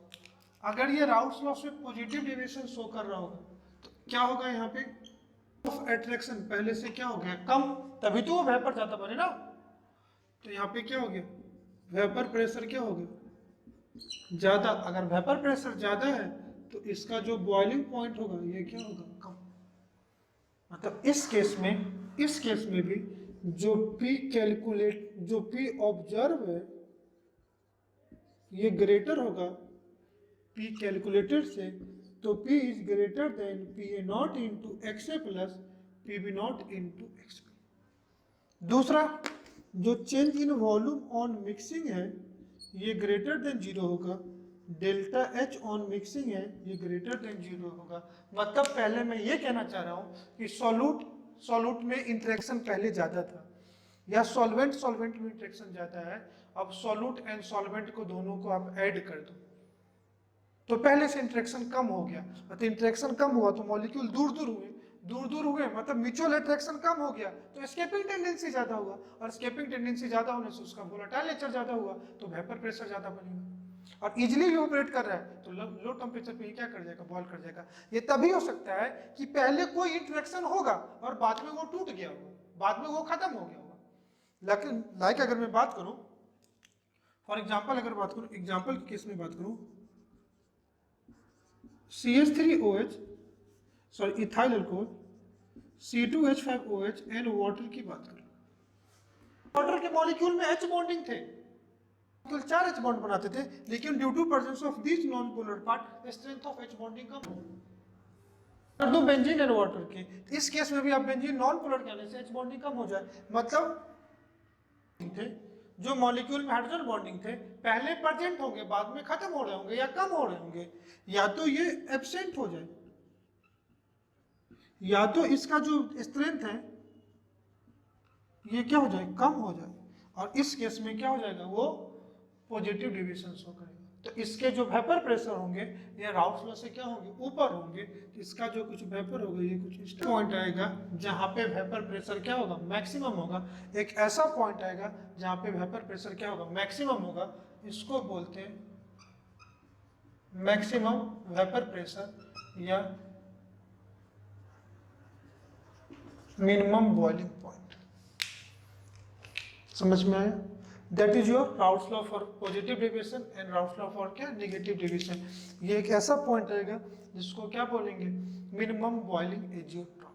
अगर ये राउट्स लॉ से पॉजिटिव डेविएशन शो कर रहा होगा तो क्या होगा, यहाँ पे ऑफ अट्रैक्शन पहले से क्या हो गया, कम, तभी तो वो वेपर ज्यादा बने ना। तो यहाँ पे क्या हो गया, वेपर प्रेशर क्या हो गया, ज्यादा। अगर वेपर प्रेशर ज्यादा है तो इसका जो बॉइलिंग पॉइंट होगा ये क्या होगा, कम। मतलब इस केस में भी जो P ऑब्जर्व है ये ग्रेटर होगा P कैलकुलेटेड से, तो P is greater than PA not into XA plus PB not into XB। दूसरा, जो change in volume on mixing है ये ग्रेटर देन 0 होगा, डेल्टा H ऑन मिक्सिंग है ये ग्रेटर देन 0 होगा। मतलब पहले मैं ये कहना चाह रहा हूँ कि सॉल्यूट में इंटरेक्शन पहले ज़्यादा था, या सॉल्वेंट में इंटरेक्शन ज़्यादा है। अब सॉल्यूट एंड सॉल्वेंट को दोनों को आप ऐड कर दो तो पहले से इंटरेक्शन कम हो गया। तो इंटरेक्शन कम हुआ तो मॉलिक्यूल दूर हुए, मतलब म्यूचुअल अट्रैक्शन कम हो गया तो एस्केपिंग टेंडेंसी ज्यादा होगा, और एस्केपिंग टेंडेंसी ज्यादा होने से उसका वोलेटाइल नेचर ज्यादा हुआ तो वेपर प्रेशर ज्यादा बनेगा, और इजिली भी ऑपरेट कर रहा है तो लो टेम्परेचर पे ही क्या कर जाएगा, बॉयल कर जाएगा। ये तभी हो सकता है कि पहले कोई इंटरेक्शन होगा और बाद में वो टूट गया होगा, बाद में वो खत्म हो गया होगा। लेकिन अगर मैं बात करूं, फॉर एग्जाम्पल अगर बात करूं, एग्जाम्पल के केस में बात करूं, CH3OH sorry ethyl alcohol, C2H5OH and water की बात करूं, वाटर के मॉलिक्यूल में H बॉन्डिंग थे, केवल 4 H बॉन्ड बनाते थे, लेकिन due to presence of this non polar part strength of H bonding कम हो। कर दो बेंजीन एंड वाटर के, इस केस में भी आप बेंजीन नॉन पोलर कहने से H बॉन्डिंग कम हो जाए। मतलब थे जो मॉलिक्यूल में हाइड्रोजन बॉन्डिंग थे पहले प्रेजेंट होंगे, बाद में खत्म हो रहे होंगे या कम हो रहे होंगे, या तो ये एब्सेंट हो जाए, या तो इसका जो स्ट्रेंथ है ये क्या हो जाए, कम हो जाए, और इस केस में क्या हो जाएगा, वो पॉजिटिव डेविएशन शो करेगा। तो इसके जो वेपर प्रेशर होंगे ये राउट्स लॉ से क्या होंगे, ऊपर होंगे। इसका जो कुछ वेपर होगा ये कुछ इस पॉइंट आएगा जहाँ पे वेपर प्रेशर क्या होगा, मैक्सिमम होगा। एक ऐसा पॉइंट आएगा जहाँ पे वेपर प्रेशर क्या होगा, मैक्सिमम होगा। इसको बोलते हैं मैक्सिमम वेपर प्रेशर या मिनिमम बॉइलिंग पॉइंट। समझ में आया? That is your Raoult's law for positive deviation and Raoult's law for क्या, नेगेटिव डेविएशन। ये एक ऐसा पॉइंट आएगा जिसको क्या बोलेंगे, मिनिमम बॉइलिंग एजियोट्रॉप,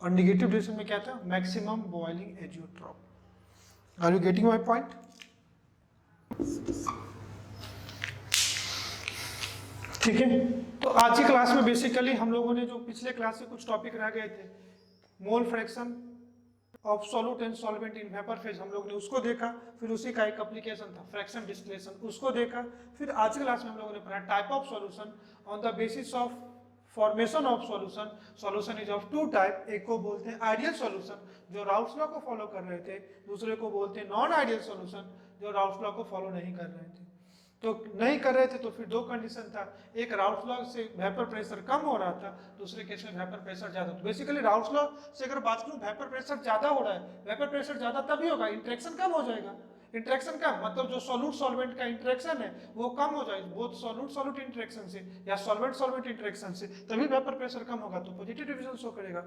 और नेगेटिव डेविएशन में क्या था, maximum boiling azeotrope. Are you getting my point? ठीक है, तो आज की क्लास में बेसिकली हम लोगों ने जो पिछले क्लास से कुछ टॉपिक रह गए थे, मोल fraction of solute and solvent in vapour phase, हम लोग ने उसको देखा। फिर उसी का एक एप्लीकेशन था फ्रैक्शन डिस्टिलेशन, उसको देखा। फिर आज की क्लास में हम लोगों ने पढ़ा type of solution on the basis of formation of solution. Solution is of two type, एक को बोलते हैं आइडियल सॉल्यूशन जो राउट्स लॉ को फॉलो कर रहे थे, दूसरे को बोलते हैं नॉन आइडियल सॉल्यूशन जो राउट्स लॉ को फॉलो नहीं कर रहे थे। तो नहीं कर रहे थे तो फिर दो कंडीशन था, एक राउट्स लॉ से वेपर प्रेशर कम हो रहा था, दूसरे केस में वेपर प्रेशर ज्यादा। तो बेसिकली राउट्स लॉ से अगर बात करूं, वेपर प्रेशर ज्यादा हो रहा है, वेपर प्रेशर ज्यादा तभी होगा, इंटरेक्शन कम हो जाएगा। इंटरेक्शन कम मतलब जो सॉल्यूट सॉल्वेंट का इंटरेक्शन है वो कम हो जाए, बोथ सॉल्यूट सॉल्यूट इंटरेक्शन से या सॉल्वेंट सॉल्वेंट इंटरेक्शन से, तभी वेपर प्रेशर कम होगा, तो पॉजिटिव डेविएशन शो करेगा।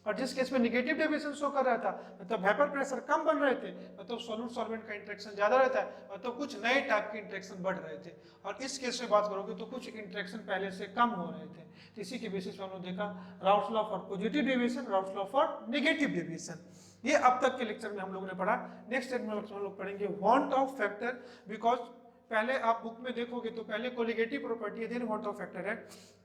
और जिस केस में नेगेटिव डेविएशन शो कर रहा था, मतलब वेपर प्रेशर कम बन रहे थे, मतलब सॉल्यूट सॉल्वेंट का इंटरेक्शन ज्यादा रहता है, मतलब कुछ नए टाइप के इंटरेक्शन बढ़ रहे थे। और इस केस में बात करोगे तो कुछ इंटरेक्शन पहले से कम हो रहे थे। तो इसी के बेसिस पर हम लोग देखा routes law for positive deviation, routes law for negative deviation. ये अब तक के लेक्चर में हम लोग ने पढ़ा। नेक्स्ट लेक्चर में हम लोग पढ़ेंगे वांट ऑफ फैक्टर, बिकॉज पहले आप बुक में देखोगे तो पहले कोलिगेटिव प्रॉपर्टी है, देन वांट ऑफ फैक्टर है।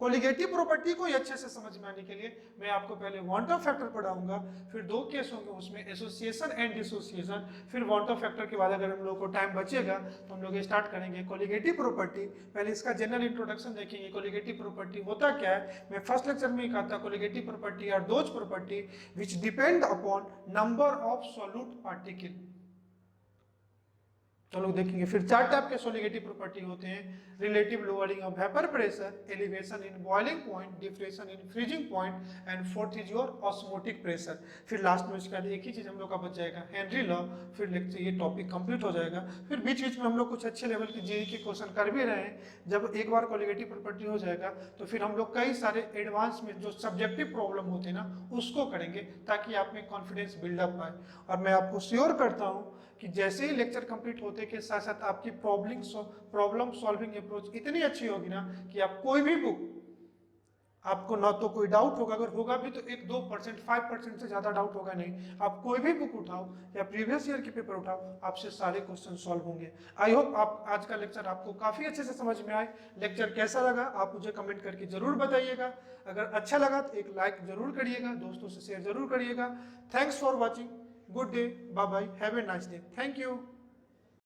कोलिगेटिव प्रॉपर्टी को अच्छे से समझ में आने के लिए मैं आपको पहले वांट ऑफ फैक्टर पढ़ाऊंगा, फिर दो केस होंगे उसमें, एसोसिएशन एंड डिसोसिएशन, फिर वांट ऑफ फैक्टर के बाद अगर हम लोग को टाइम बचेगा तो हम लोग स्टार्ट करेंगे कोलिगेटिव प्रॉपर्टी। पहले इसका जनरल इंट्रोडक्शन देखेंगे, कोलिगेटिव प्रॉपर्टी होता क्या है। मैं फर्स्ट लेक्चर में ही कहा था colligative property are those property which depend upon number of solute particle. तो लोग देखेंगे फिर चार टाइप के सोलिगेटिव प्रॉपर्टी होते हैं, relative lowering of vapour pressure, elevation in boiling point, deflation in freezing point and fourth is your osmotic pressure. फिर last में इसका एक ही चीज हम लोग का बच जाएगा, हेनरी लॉ। फिर लेक्चर ये टॉपिक कंप्लीट हो जाएगा। फिर बीच बीच में हम लोग कुछ अच्छे लेवल के जेईई के क्वेश्चन कर भी रहे हैं। जब एक बार कोलिगेटिव प्रॉपर्टी हो जाएगा तो फिर हम लोग कई सारे एडवांस में जो सब्जेक्टिव प्रॉब्लम होते हैं ना उसको करेंगे, ताकि आप में कॉन्फिडेंस बिल्डअप आए। और मैं आपको श्योर करता हूँ कि जैसे ही लेक्चर कंप्लीट होते के साथ साथ आपकी प्रॉब्लम सॉल्विंग अप्रोच इतनी अच्छी होगी ना कि आप कोई भी बुक, आपको ना तो कोई डाउट होगा, अगर होगा भी तो 1-2%, 5% से ज्यादा डाउट होगा नहीं। आप कोई भी बुक उठाओ या प्रीवियस ईयर के पेपर उठाओ, आपसे सारे क्वेश्चन सॉल्व होंगे। आई होप आप आज का लेक्चर आपको काफी अच्छे से समझ में आए। लेक्चर कैसा लगा आप मुझे कमेंट करके जरूर बताइएगा। अगर अच्छा लगा तो एक लाइक जरूर करिएगा, दोस्तों से शेयर जरूर करिएगा। Thanks for watching, good day, bye bye, have a nice day, thank you.